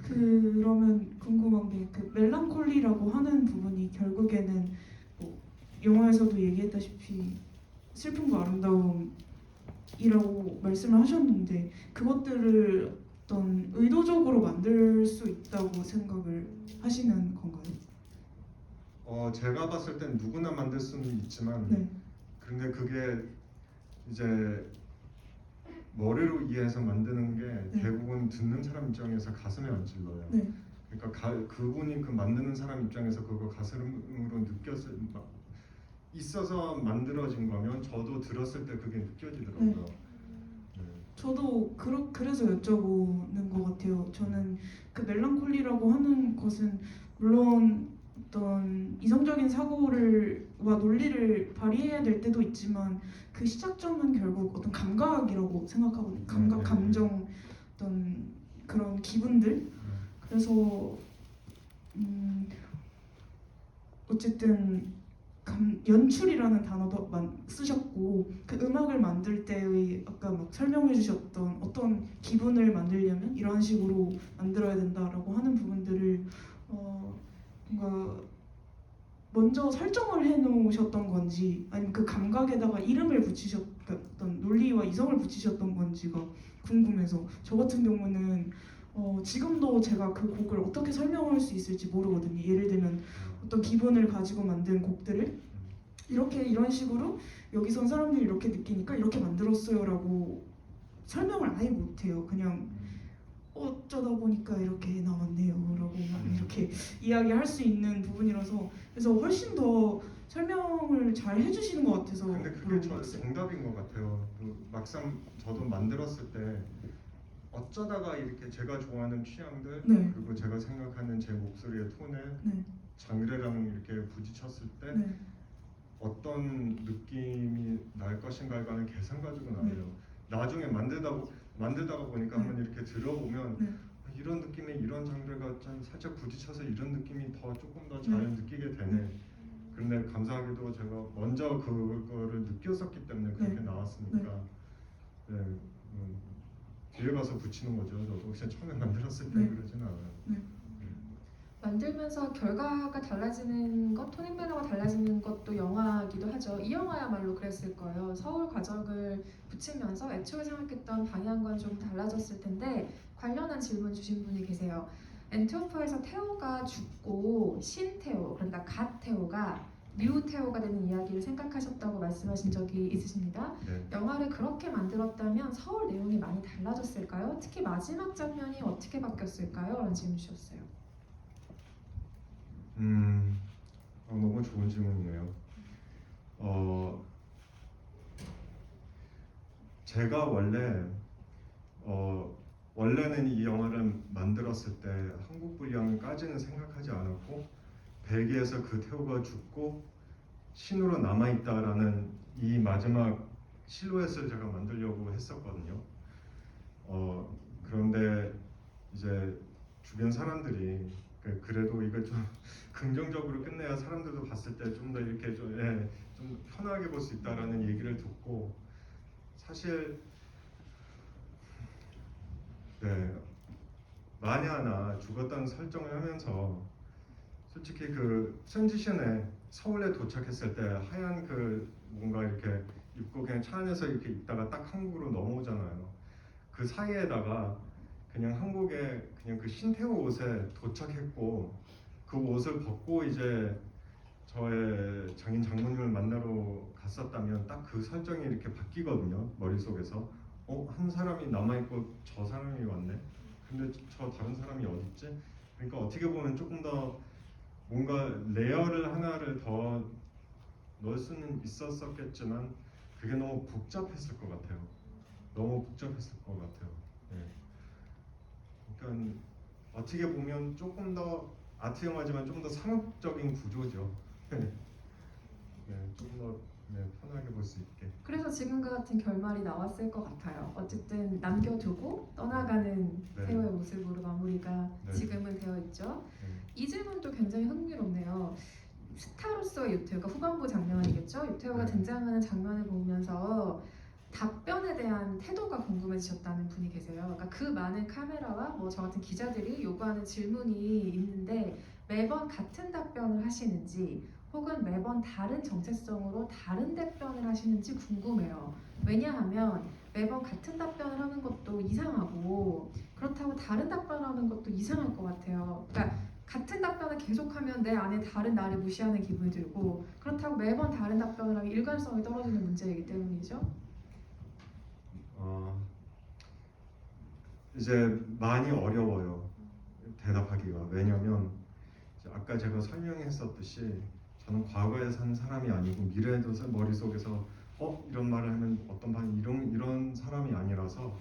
그러면 궁금한 게 그 멜랑콜리라고 하는 부분이 결국에는 뭐 영화에서도 얘기했다시피 슬픔과 아름다움이라고 말씀을 하셨는데 그것들을 어떤 의도적으로 만들 수 있다고 생각을 하시는 건가요? 제가 봤을 땐 누구나 만들 수는 있지만 네. 근데 그게 이제 머리로 이해해서 만드는 게 네. 대부분 듣는 사람 입장에서 가슴에 안 찔러요. 네. 그러니까 그분이 그 만드는 사람 입장에서 그거 가슴으로 느꼈을 있어서 만들어진 거면 저도 들었을 때 그게 느껴지더라고요. 네. 저도 그래서 여쭤보는 것 같아요. 저는 그 멜랑콜리라고 하는 것은 물론 어떤 이성적인 사고와 논리를 발휘해야 될 때도 있지만 그 시작점은 결국 어떤 감각이라고 생각하거든요. 감각, 네. 감정, 어떤 그런 기분들. 그래서 어쨌든 연출이라는 단어도 쓰셨고 그 음악을 만들 때의 아까 막 설명해 주셨던 어떤 기분을 만들려면 이런 식으로 만들어야 된다라고 하는 부분들을 뭔가 먼저 설정을 해 놓으셨던 건지 아니면 그 감각에다가 이름을 붙이셨던 논리와 이성을 붙이셨던 건지가 궁금해서 저 같은 경우는 지금도 제가 그 곡을 어떻게 설명할 수 있을지 모르거든요. 예를 들면 어떤 기분을 가지고 만든 곡들을 이렇게 이런 식으로 여기선 사람들이 이렇게 느끼니까 이렇게 만들었어요라고 설명을 아예 못해요. 그냥 어쩌다 보니까 이렇게 나왔네요라고 막 이렇게 이야기할 수 있는 부분이라서 그래서 훨씬 더 설명을 잘 해주시는 것 같아서 근데 그게 물어봤어요. 정답인 것 같아요. 막상 저도 만들었을 때 어쩌다가 이렇게 제가 좋아하는 취향들 네. 그리고 제가 생각하는 제 목소리의 톤에 네. 장르랑 이렇게 부딪혔을 때 네. 어떤 느낌이 날 것인가에 관한 계산 가지고는 안 해요. 나중에 만들다가 보니까 네. 한번 이렇게 들어보면 네. 이런 느낌에 이런 장르가 좀 살짝 부딪혀서 이런 느낌이 조금 더 잘 느끼게 되네. 그런데 감사하게도 제가 먼저 그거를 느꼈었기 때문에 그렇게 네. 나왔으니까 네, 뒤에 가서 붙이는 거죠. 저도 그냥 처음에 만들었을 때 네. 그러진 않아요. 만들면서 결과가 달라지는 것, 톤앤매너가 달라지는 것도 영화이기도 하죠. 이 영화야말로 그랬을 거예요. 서울 과정을 붙이면서 애초에 생각했던 방향과는 좀 달라졌을 텐데 관련한 질문 주신 분이 계세요. 엔트워프에서 테오가 죽고 신테오, 그러니까 갓 테오가 뉴 테오가 되는 이야기를 생각하셨다고 말씀하신 적이 있으십니다. 네. 영화를 그렇게 만들었다면 서울 내용이 많이 달라졌을까요? 특히 마지막 장면이 어떻게 바뀌었을까요? 라는 질문 주셨어요. 너무 좋은 질문이네요. 제가 원래는 이 영화를 만들었을 때 한국 분량까지는 생각하지 않았고 벨기에에서 그 태호가 죽고 신으로 남아있다라는 이 마지막 실루엣을 제가 만들려고 했었거든요. 그런데 이제 주변 사람들이 그래도 이거 좀 긍정적으로 끝내야 사람들도 봤을 때 좀 더 이렇게 좀 편하게 볼 수 있다라는 얘기를 듣고 사실 만에 하나 죽었다는 설정을 하면서 솔직히 그 트랜지션에 서울에 도착했을 때 하얀 뭔가 이렇게 입고 그냥 차 안에서 이렇게 있다가 딱 한국으로 넘어오잖아요. 그 사이에다가 그냥 한국에 그냥 그 신태호 옷에 도착했고 그 옷을 벗고 이제 저의 장인 장모님을 만나러 갔었다면 딱 그 설정이 이렇게 바뀌거든요. 머릿속에서 한 사람이 남아있고 저 사람이 왔네. 근데 저 다른 사람이 어딨지? 그러니까 어떻게 보면 조금 더 뭔가 레이어를 하나를 더 넣을 수는 있었겠지만 그게 너무 복잡했을 것 같아요. 너무 복잡했을 것 같아요. 예. 그러니까 어떻게 보면 조금 더 아트 영화지만 좀 더 상업적인 구조죠. 네, 조금 더 편하게 볼 수 있게. 그래서 지금과 같은 결말이 나왔을 것 같아요. 어쨌든 남겨두고 떠나가는 네. 태호의 모습으로 마무리가 네. 지금은 되어 있죠. 네. 이 질문도 굉장히 흥미롭네요. 스타로서의 유태호가 후반부 장면이겠죠. 유태호가 네. 등장하는 장면을 보면서 답변에 대한 태도가 궁금해지셨다는 분이 계세요. 그러니까 그 많은 카메라와 뭐 저 같은 기자들이 요구하는 질문이 있는데 매번 같은 답변을 하시는지 혹은 매번 다른 정체성으로 다른 답변을 하시는지 궁금해요. 왜냐하면 매번 같은 답변을 하는 것도 이상하고 그렇다고 다른 답변을 하는 것도 이상할 것 같아요. 그러니까 같은 답변을 계속하면 내 안에 다른 나를 무시하는 기분이 들고 그렇다고 매번 다른 답변을 하면 일관성이 떨어지는 문제이기 때문이죠. 이제 많이 어려워요. 대답하기가. 왜냐면 이제 아까 제가 설명했었듯이 저는 과거에 산 사람이 아니고 미래에도 머릿속에서 이런 말을 하면 어떤 반응 이런 사람이 아니라서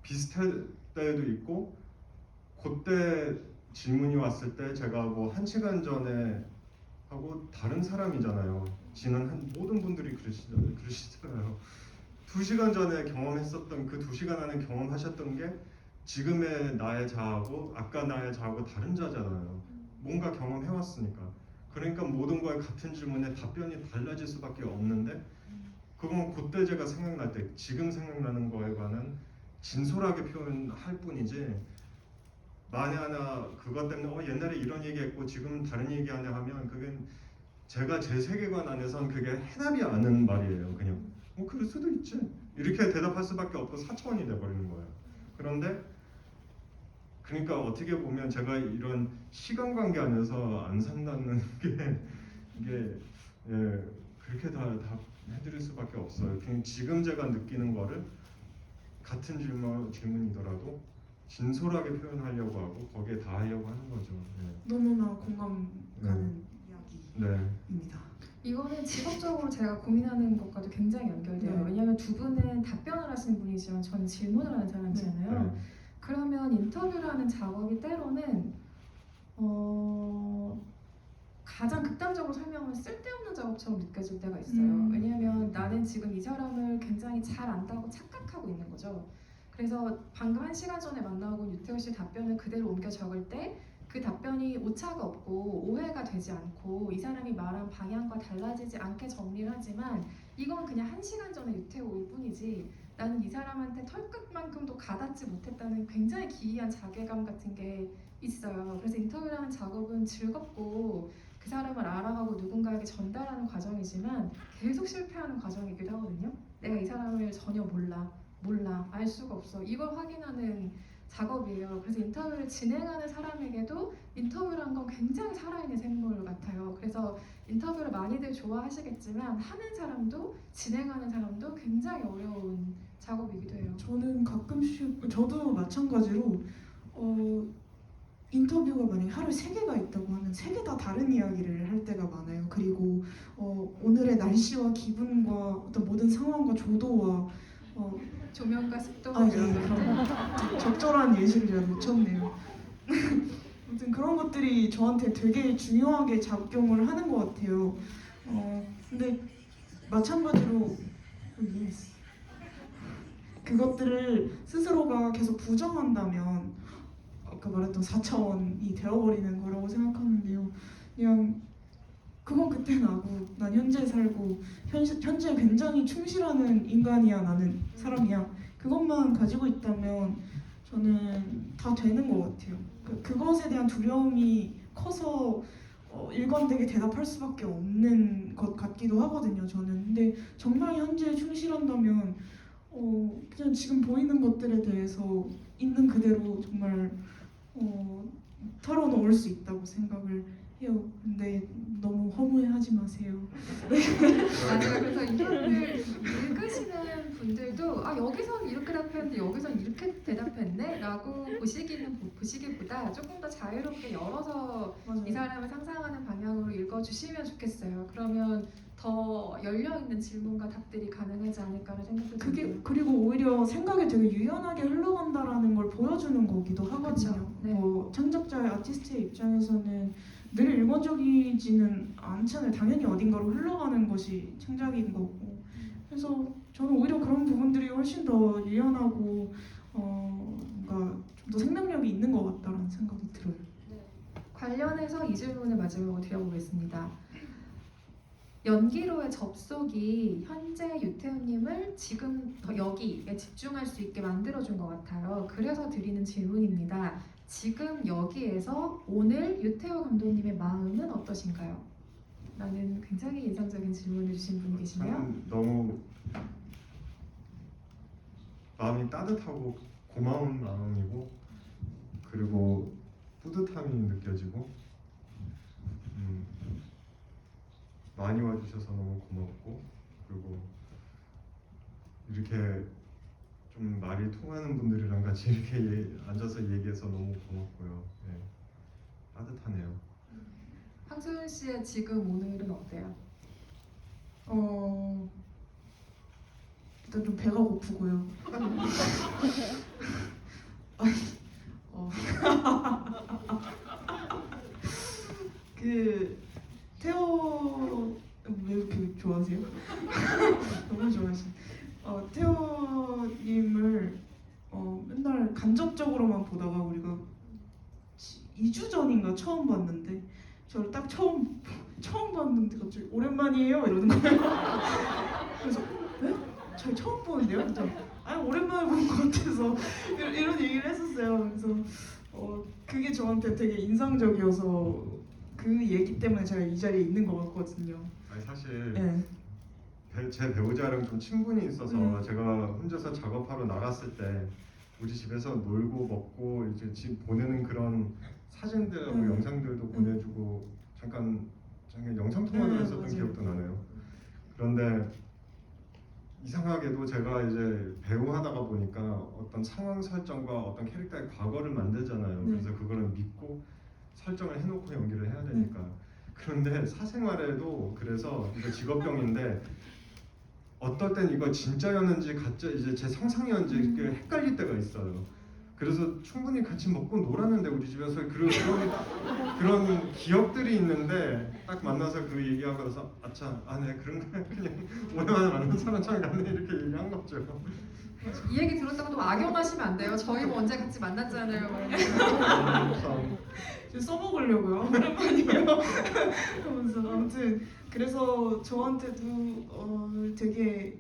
비슷할 때도 있고 그때 질문이 왔을 때 제가 뭐 1시간 전에 하고 다른 사람이잖아요. 지난 모든 분들이 그러시잖아요. 2시간 전에 경험했었던 그 2시간 안에 경험하셨던 게 지금의 나의 자아하고 아까 나의 자아하고 다른 자잖아요. 뭔가 경험해왔으니까. 그러니까 모든 거에 같은 질문에 답변이 달라질 수밖에 없는데 그건 그때 제가 생각날 때 지금 생각나는 거에 관한 진솔하게 표현할 뿐이지 만에 하나 그것 때문에 옛날에 이런 얘기했고 지금 다른 얘기하냐 하면 그게 제가 제 세계관 안에선 그게 해답이 아는 말이에요. 그냥 그럴 수도 있지 이렇게 대답할 수밖에 없고 사차원이 돼버리는 거예요. 그런데 그러니까 어떻게 보면 제가 이런 시간 관계 안에서 안 산다는 게 이게 그렇게 다 해드릴 수밖에 없어요. 그냥 지금 제가 느끼는 거를 같은 질문이더라도 진솔하게 표현하려고 하고 거기에 다 하려고 하는 거죠. 너무나 공감 가는 네. 이야기입니다. 이거는 직업적으로 제가 고민하는 것과도 굉장히 연결돼요. 네. 왜냐하면 두 분은 답변을 하시는 분이지만 저는 질문을 하는 사람이잖아요. 네. 그러면 인터뷰를 하는 작업이 때로는 가장 극단적으로 설명하면 쓸데없는 작업처럼 느껴질 때가 있어요. 왜냐하면 나는 지금 이 사람을 굉장히 잘 안다고 착각하고 있는 거죠. 그래서 방금 1시간 전에 만나고 온 유태호 씨 답변을 그대로 옮겨 적을 때 그 답변이 오차가 없고 오해가 되지 않고 이 사람이 말한 방향과 달라지지 않게 정리를 하지만 이건 그냥 1시간 전에 유태호일 뿐이지 나는 이 사람한테 털끝만큼도 가닿지 못했다는 굉장히 기이한 자괴감 같은 게 있어요. 그래서 인터뷰를 하는 작업은 즐겁고 그 사람을 알아가고 누군가에게 전달하는 과정이지만 계속 실패하는 과정이기도 하거든요. 내가 이 사람을 전혀 몰라, 알 수가 없어. 이걸 확인하는 작업이에요. 그래서 인터뷰를 진행하는 사람에게도 인터뷰란 건 굉장히 살아있는 생물 같아요. 그래서 인터뷰를 많이들 좋아하시겠지만 하는 사람도 진행하는 사람도 굉장히 어려운 작업이기도 해요. 저는 가끔씩 저도 마찬가지로 인터뷰가 만약에 하루에 3개가 있다고 하면 3개 다 다른 이야기를 할 때가 많아요. 그리고 오늘의 날씨와 기분과 어떤 모든 상황과 조도와 조명과 습도 예, 이런 거. 그런 적절한 예시를 제가 놓쳤네요. 아무튼 그런 것들이 저한테 되게 중요하게 작용을 하는 것 같아요. 근데 마찬가지로 그것들을 스스로가 계속 부정한다면 아까 말했던 4차원이 되어버리는 거라고 생각하는데요. 그냥 그건 그때 나고 난 현재 살고 현재 굉장히 충실하는 인간이야 나는 사람이야 그것만 가지고 있다면 저는 다 되는 것 같아요. 그것에 대한 두려움이 커서 일관되게 대답할 수밖에 없는 것 같기도 하거든요. 저는 근데 정말 현재에 충실한다면 그냥 지금 보이는 것들에 대해서 있는 그대로 정말 털어놓을 수 있다고 생각을 해요. 근데 너무 허무해하지 마세요. 맞아요. 그래서 인턴을 읽으시는 분들도 아 여기선 이렇게 답했는데 여기선 이렇게 대답했네라고 보시기보다 조금 더 자유롭게 열어서 이 맞아요. 사람을 상상하는 방향으로 읽어주시면 좋겠어요. 그러면 더 열려 있는 질문과 답들이 가능하지 않을까라는 생각도 그게 듭니다. 그리고 오히려 생각이 되게 유연하게 흘러간다라는 걸 보여주는 거기도 하거든요. 그쵸. 네. 창작자의 아티스트의 입장에서는 늘 일관적이지는 않잖아요. 당연히 어딘가로 흘러가는 것이 창작인 거고. 그래서 저는 오히려 그런 부분들이 훨씬 더 유연하고 뭔가 좀 더 생명력이 있는 것 같다라는 생각이 들어요. 관련해서 이 질문을 마지막으로 드려보겠습니다. 연기로의 접속이 현재 유태훈님을 지금 더 여기에 집중할 수 있게 만들어준 것 같아요. 그래서 드리는 질문입니다. 지금 여기에서 오늘 유태호 감독님의 마음은 어떠신가요? 라는 굉장히 인상적인 질문을 주신 분이 계시네요. 저는 너무 마음이 따뜻하고 고마운 마음이고 그리고 뿌듯함이 느껴지고 많이 와주셔서 너무 고맙고 그리고 이렇게 좀 말이 통하는 분들이랑 같이 이렇게 앉아서 얘기해서 너무 고맙고요. 네. 따뜻하네요. 황소연 씨의 지금 오늘은 어때요? 일단 좀 배가 고프고요. 그 태호 왜 이렇게 좋아하세요? 너무 좋아하시. 태호님을 맨날 간접적으로만 보다가 우리가 2주 전인가 처음 봤는데 저를 딱 처음 봤는데 갑자기 오랜만이에요 이러는 거예요. 그래서 네? 저 처음 보는데요? 그랬더니 아니 오랜만에 본 것 같아서 이런 얘기를 했었어요. 그래서 그게 저한테 되게 인상적이어서 그 얘기 때문에 제가 이 자리에 있는 것 같거든요. 아니 사실 네. 제 배우자랑 좀 친분이 있어서 네. 제가 혼자서 작업하러 나갔을 때 우리 집에서 놀고 먹고 이제 집 보내는 그런 사진들하고 영상들도 보내주고 잠깐 영상 통화도 했었던 맞아요. 기억도 나네요. 그런데 이상하게도 제가 이제 배우 하다가 보니까 어떤 상황 설정과 어떤 캐릭터의 과거를 만들잖아요. 네. 그래서 그거를 믿고 설정을 해놓고 연기를 해야 되니까. 그런데 사생활에도 그래서 이거 직업병인데 어떨 땐 이거 진짜였는지 가짜 이제 제 상상이었는지 이렇게 헷갈릴 때가 있어요. 그래서 충분히 같이 먹고 놀았는데 우리 집에서 그런 기억들이 있는데 딱 만나서 그 얘기하고 나서 아차 네 그런 거야 그냥 오랜만에 만난 사람처럼 갔네 이렇게 얘기한 거죠. 이 얘기 들었다고 또 악용하시면 안 돼요. 저희 뭐 언제 같이 만났잖아요. 참. 지금 써먹으려고요. 오랜만이에요. 하면서 아무튼 그래서 저한테도 되게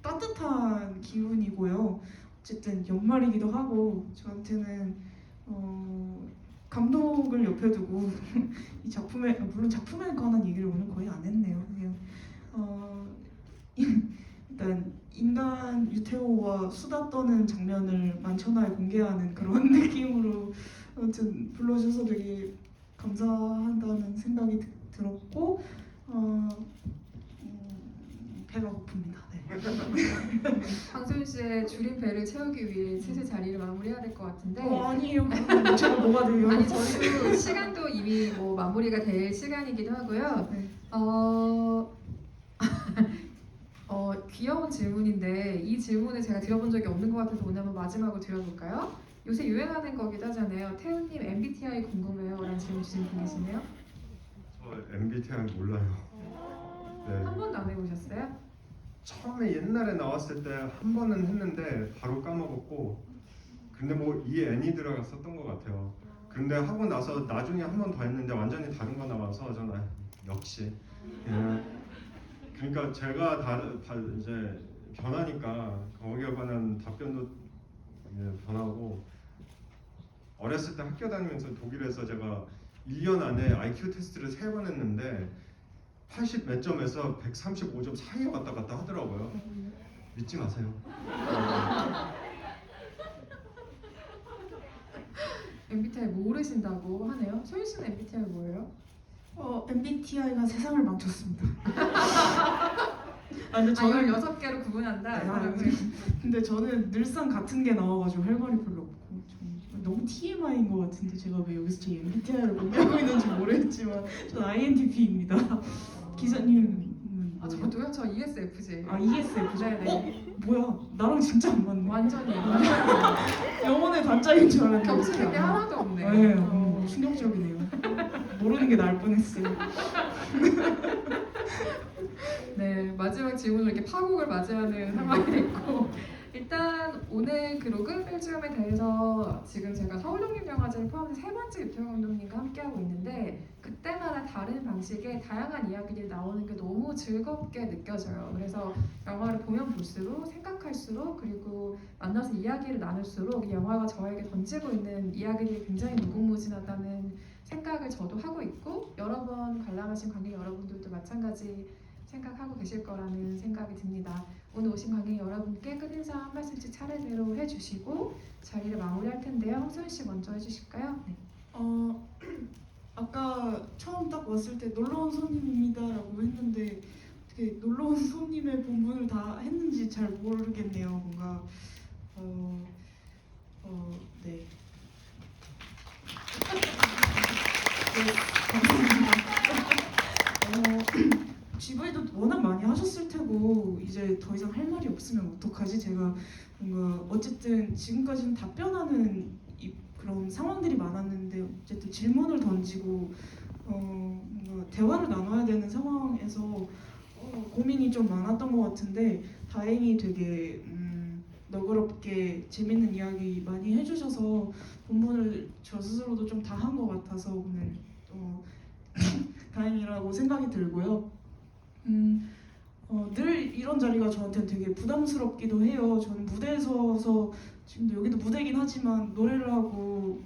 따뜻한 기운이고요. 어쨌든 연말이기도 하고 저한테는 감독을 옆에 두고 이 작품에 물론 작품에 관한 얘기를 오늘 거의 안 했네요. 그냥 일단 인간 유태호와 수다 떠는 장면을 만천하에 공개하는 그런 느낌으로 아무튼 불러주셔서 되게 감사한다는 생각이 들었고 배가 고픕니다. 네. 황소연 씨의 줄인 배를 채우기 위해 슬슬 자리를 마무리해야 될 것 같은데 아니에요. 그럼 제가 뭐가 돼요? 아니 저희도 시간도 이미 뭐 마무리가 될 시간이기도 하고요. 네. 귀여운 질문인데 이 질문을 제가 드려본 적이 없는 것 같아서 오늘 한번 마지막으로 드려볼까요? 요새 유행하는 거기도 하잖아요. 태훈님 MBTI 궁금해요? 라는 질문 주신 분 계시네요. 저 MBTI 몰라요. 네. 한 번도 안 해보셨어요? 처음에 옛날에 나왔을 때 한 번은 했는데 바로 까먹었고 근데 뭐 EN이 들어갔었던 것 같아요. 근데 하고 나서 나중에 한 번 더 했는데 완전히 다른 거 나와서 저는 역시 그러니까 제가 이제 변하니까 거기에 관한 답변도 변하고 어렸을 때 학교 다니면서 독일에서 제가 1년 안에 IQ 테스트를 3번 했는데 80 몇 점에서 135점 사이에 왔다 갔다 하더라고요. 믿지 마세요. MBTI 모르신다고 하네요. 소윤 씨는 MBTI 뭐예요? MBTI가 세상을 망쳤습니다. 근데 아, 저는 16개로 구분한다. 근데 저는 늘상 같은 게 나와가지고 할 말이 별로 없고 좀 너무 TMI인 것 같은데 제가 왜 여기서 제 MBTI를 공개하고 있는지 모르겠지만 전 INTP입니다. 기자님은 아, 뭐예요? 저도요? 저 ESFJ. ESFJ? 네네. 뭐야? 나랑 진짜 안 맞네. 완전히 영혼의 단짝인 줄 알았는데 겹치는 어떡해. 게 하나도 없네. 네, 충격적이네요. 모르는 게 나을 뻔했어요. 네, 마지막 질문으로 이렇게 파국을 맞이하는 상황이 됐고 일단 오늘 그 로그 필지움에 대해서 지금 제가 서울독립영화제를 포함해서 세 번째 유태영 감독님과 함께하고 있는데 그때마다 다른 방식의 다양한 이야기들이 나오는 게 너무 즐겁게 느껴져요. 그래서 영화를 보면 볼수록 생각할수록 그리고 만나서 이야기를 나눌수록 이 영화가 저에게 던지고 있는 이야기들이 굉장히 무궁무진하다는 생각을 저도 하고 있고 여러 번 관람하신 관객 여러분들도 마찬가지 생각하고 계실 거라는 생각이 듭니다. 오늘 오신 관객 여러분께 끝인사 한 말씀씩 차례대로 해주시고 자리를 마무리할 텐데요. 홍소연 씨 먼저 해주실까요? 네. 아까 처음 딱 왔을 때 놀러온 손님입니다라고 했는데 어떻게 놀러온 손님의 본분을 다 했는지 잘 모르겠네요. 뭔가 네. GV도 워낙 많이 하셨을 테고 이제 더 이상 할 말이 없으면 어떡하지? 제가 뭔가 어쨌든 지금까지는 답변하는 그런 상황들이 많았는데 어쨌든 질문을 던지고 뭔가 대화를 나눠야 되는 상황에서 고민이 좀 많았던 것 같은데 다행히 되게 너그럽게 재밌는 이야기 많이 해주셔서 본분을 저 스스로도 좀 다 한 것 같아서 오늘 다행이라고 생각이 들고요. 늘 이런 자리가 저한테는 되게 부담스럽기도 해요. 저는 무대에 서서 지금도 여기도 무대긴 하지만 노래를 하고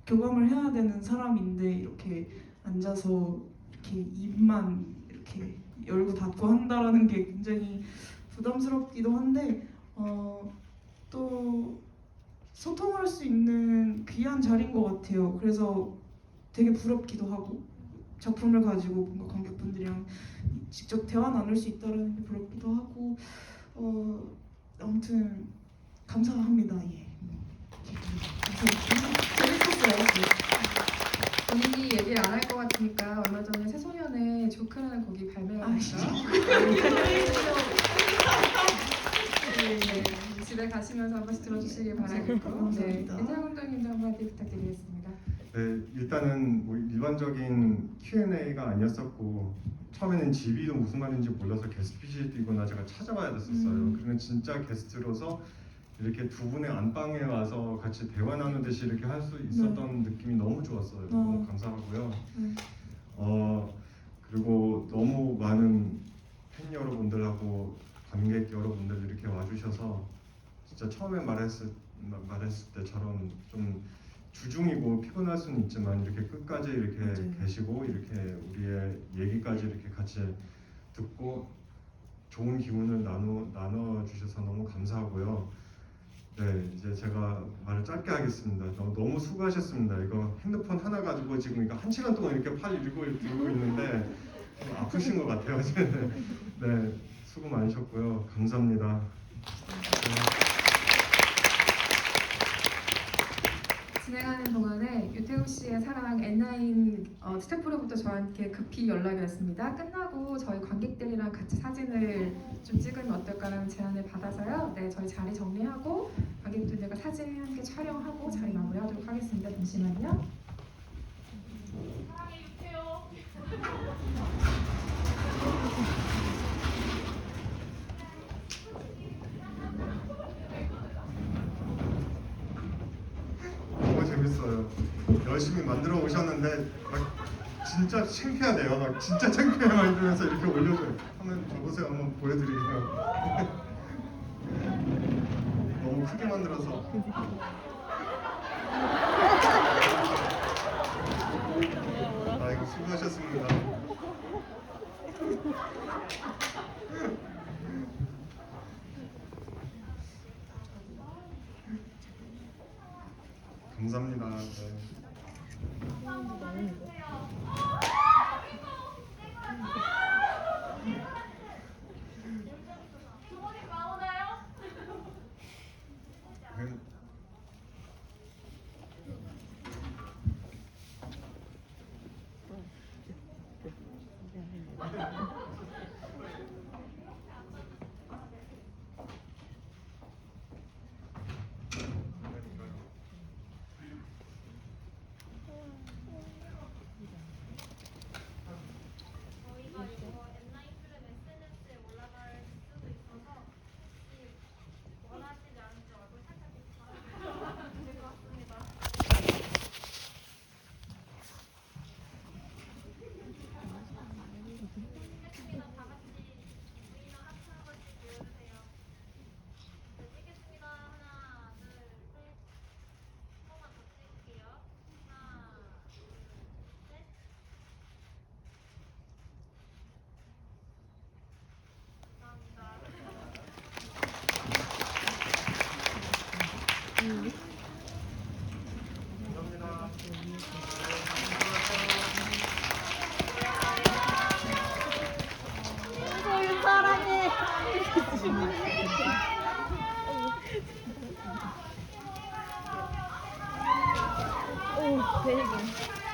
교감을 해야 되는 사람인데 이렇게 앉아서 이렇게 입만 이렇게 열고 닫고 한다라는 게 굉장히 부담스럽기도 한데 또 소통할 수 있는 귀한 자리인 것 같아요. 그래서 되게 부럽기도 하고 작품을 가지고 뭔가 관객분들이랑 직접 대화 나눌 수 있다는 게 부럽기도 하고 아무튼 감사합니다. 예. 재밌었어요. 본인이 얘기를 안 할 것 같으니까 얼마 전에 새소년의 조크라는 곡이 발매가 됐죠. 네, 집에 가시면서 한 번씩 들어주시길 바라겠고 네, 감사합니다. 유태영 감독님도 한마디 부탁드리겠습니다. 네, 일단은 뭐 일반적인 Q&A가 아니었었고 처음에는 GB도 무슨 말인지 몰라서 게스트피시이구나 제가 찾아봐야 됐었어요. 그러면 진짜 게스트로서 이렇게 두 분의 안방에 와서 같이 대화 나누듯이 이렇게 할 수 있었던 느낌이 너무 좋았어요. 너무 감사하고요. 그리고 너무 많은 팬 여러분들하고 관객 여러분들 이렇게 와주셔서 진짜 처음에 말했을 때처럼 좀 주중이고 피곤할 수는 있지만 이렇게 끝까지 이렇게 맞아요. 계시고 이렇게 우리의 얘기까지 이렇게 같이 듣고 좋은 기운을 나눠 주셔서 너무 감사하고요. 네, 이제 제가 말을 짧게 하겠습니다. 너무 수고하셨습니다. 이거 핸드폰 하나 가지고 지금 이거 1시간 동안 이렇게 팔 들고 있는데 좀 아프신 것 같아요. 네, 수고 많으셨고요. 감사합니다. 진행하는 동안에 유태우 씨의 사랑 N9 스태프로부터 저한테 급히 연락이 왔습니다. 끝나고 저희 관객들이랑 같이 사진을 좀 찍으면 어떨까라는 제안을 받아서요. 네, 저희 자리 정리하고 관객들과 사진 함께 촬영하고 자리 마무리하도록 하겠습니다. 잠시만요. 사랑해 유태요. 너무 재밌어요. 열심히 만들어 오셨는데 막 진짜 창피하네요. 막 진짜 창피해 만들면서 이렇게 올려줘요. 한번 저보세요. 한번 보여드릴게요. 너무 크게 만들어서. 아이고 수고하셨습니다. 감사합니다. 네. 그- 저희가 이거 엔라인플랜 SNS에 올라갈 수도 있어서 혹시 원하시지 않을지 얼굴 살짝 봐주시면 될 것 같습니다. 찍겠습니다. 다 같이 V나 하트 한 번씩 보여주세요. 네, 찍겠습니다. 하나, 둘, 셋. 한 번만 더 찍을게요. 하나, 둘, 셋. 감사합니다. 감사합니다. 소유 사랑해. 오, 되게.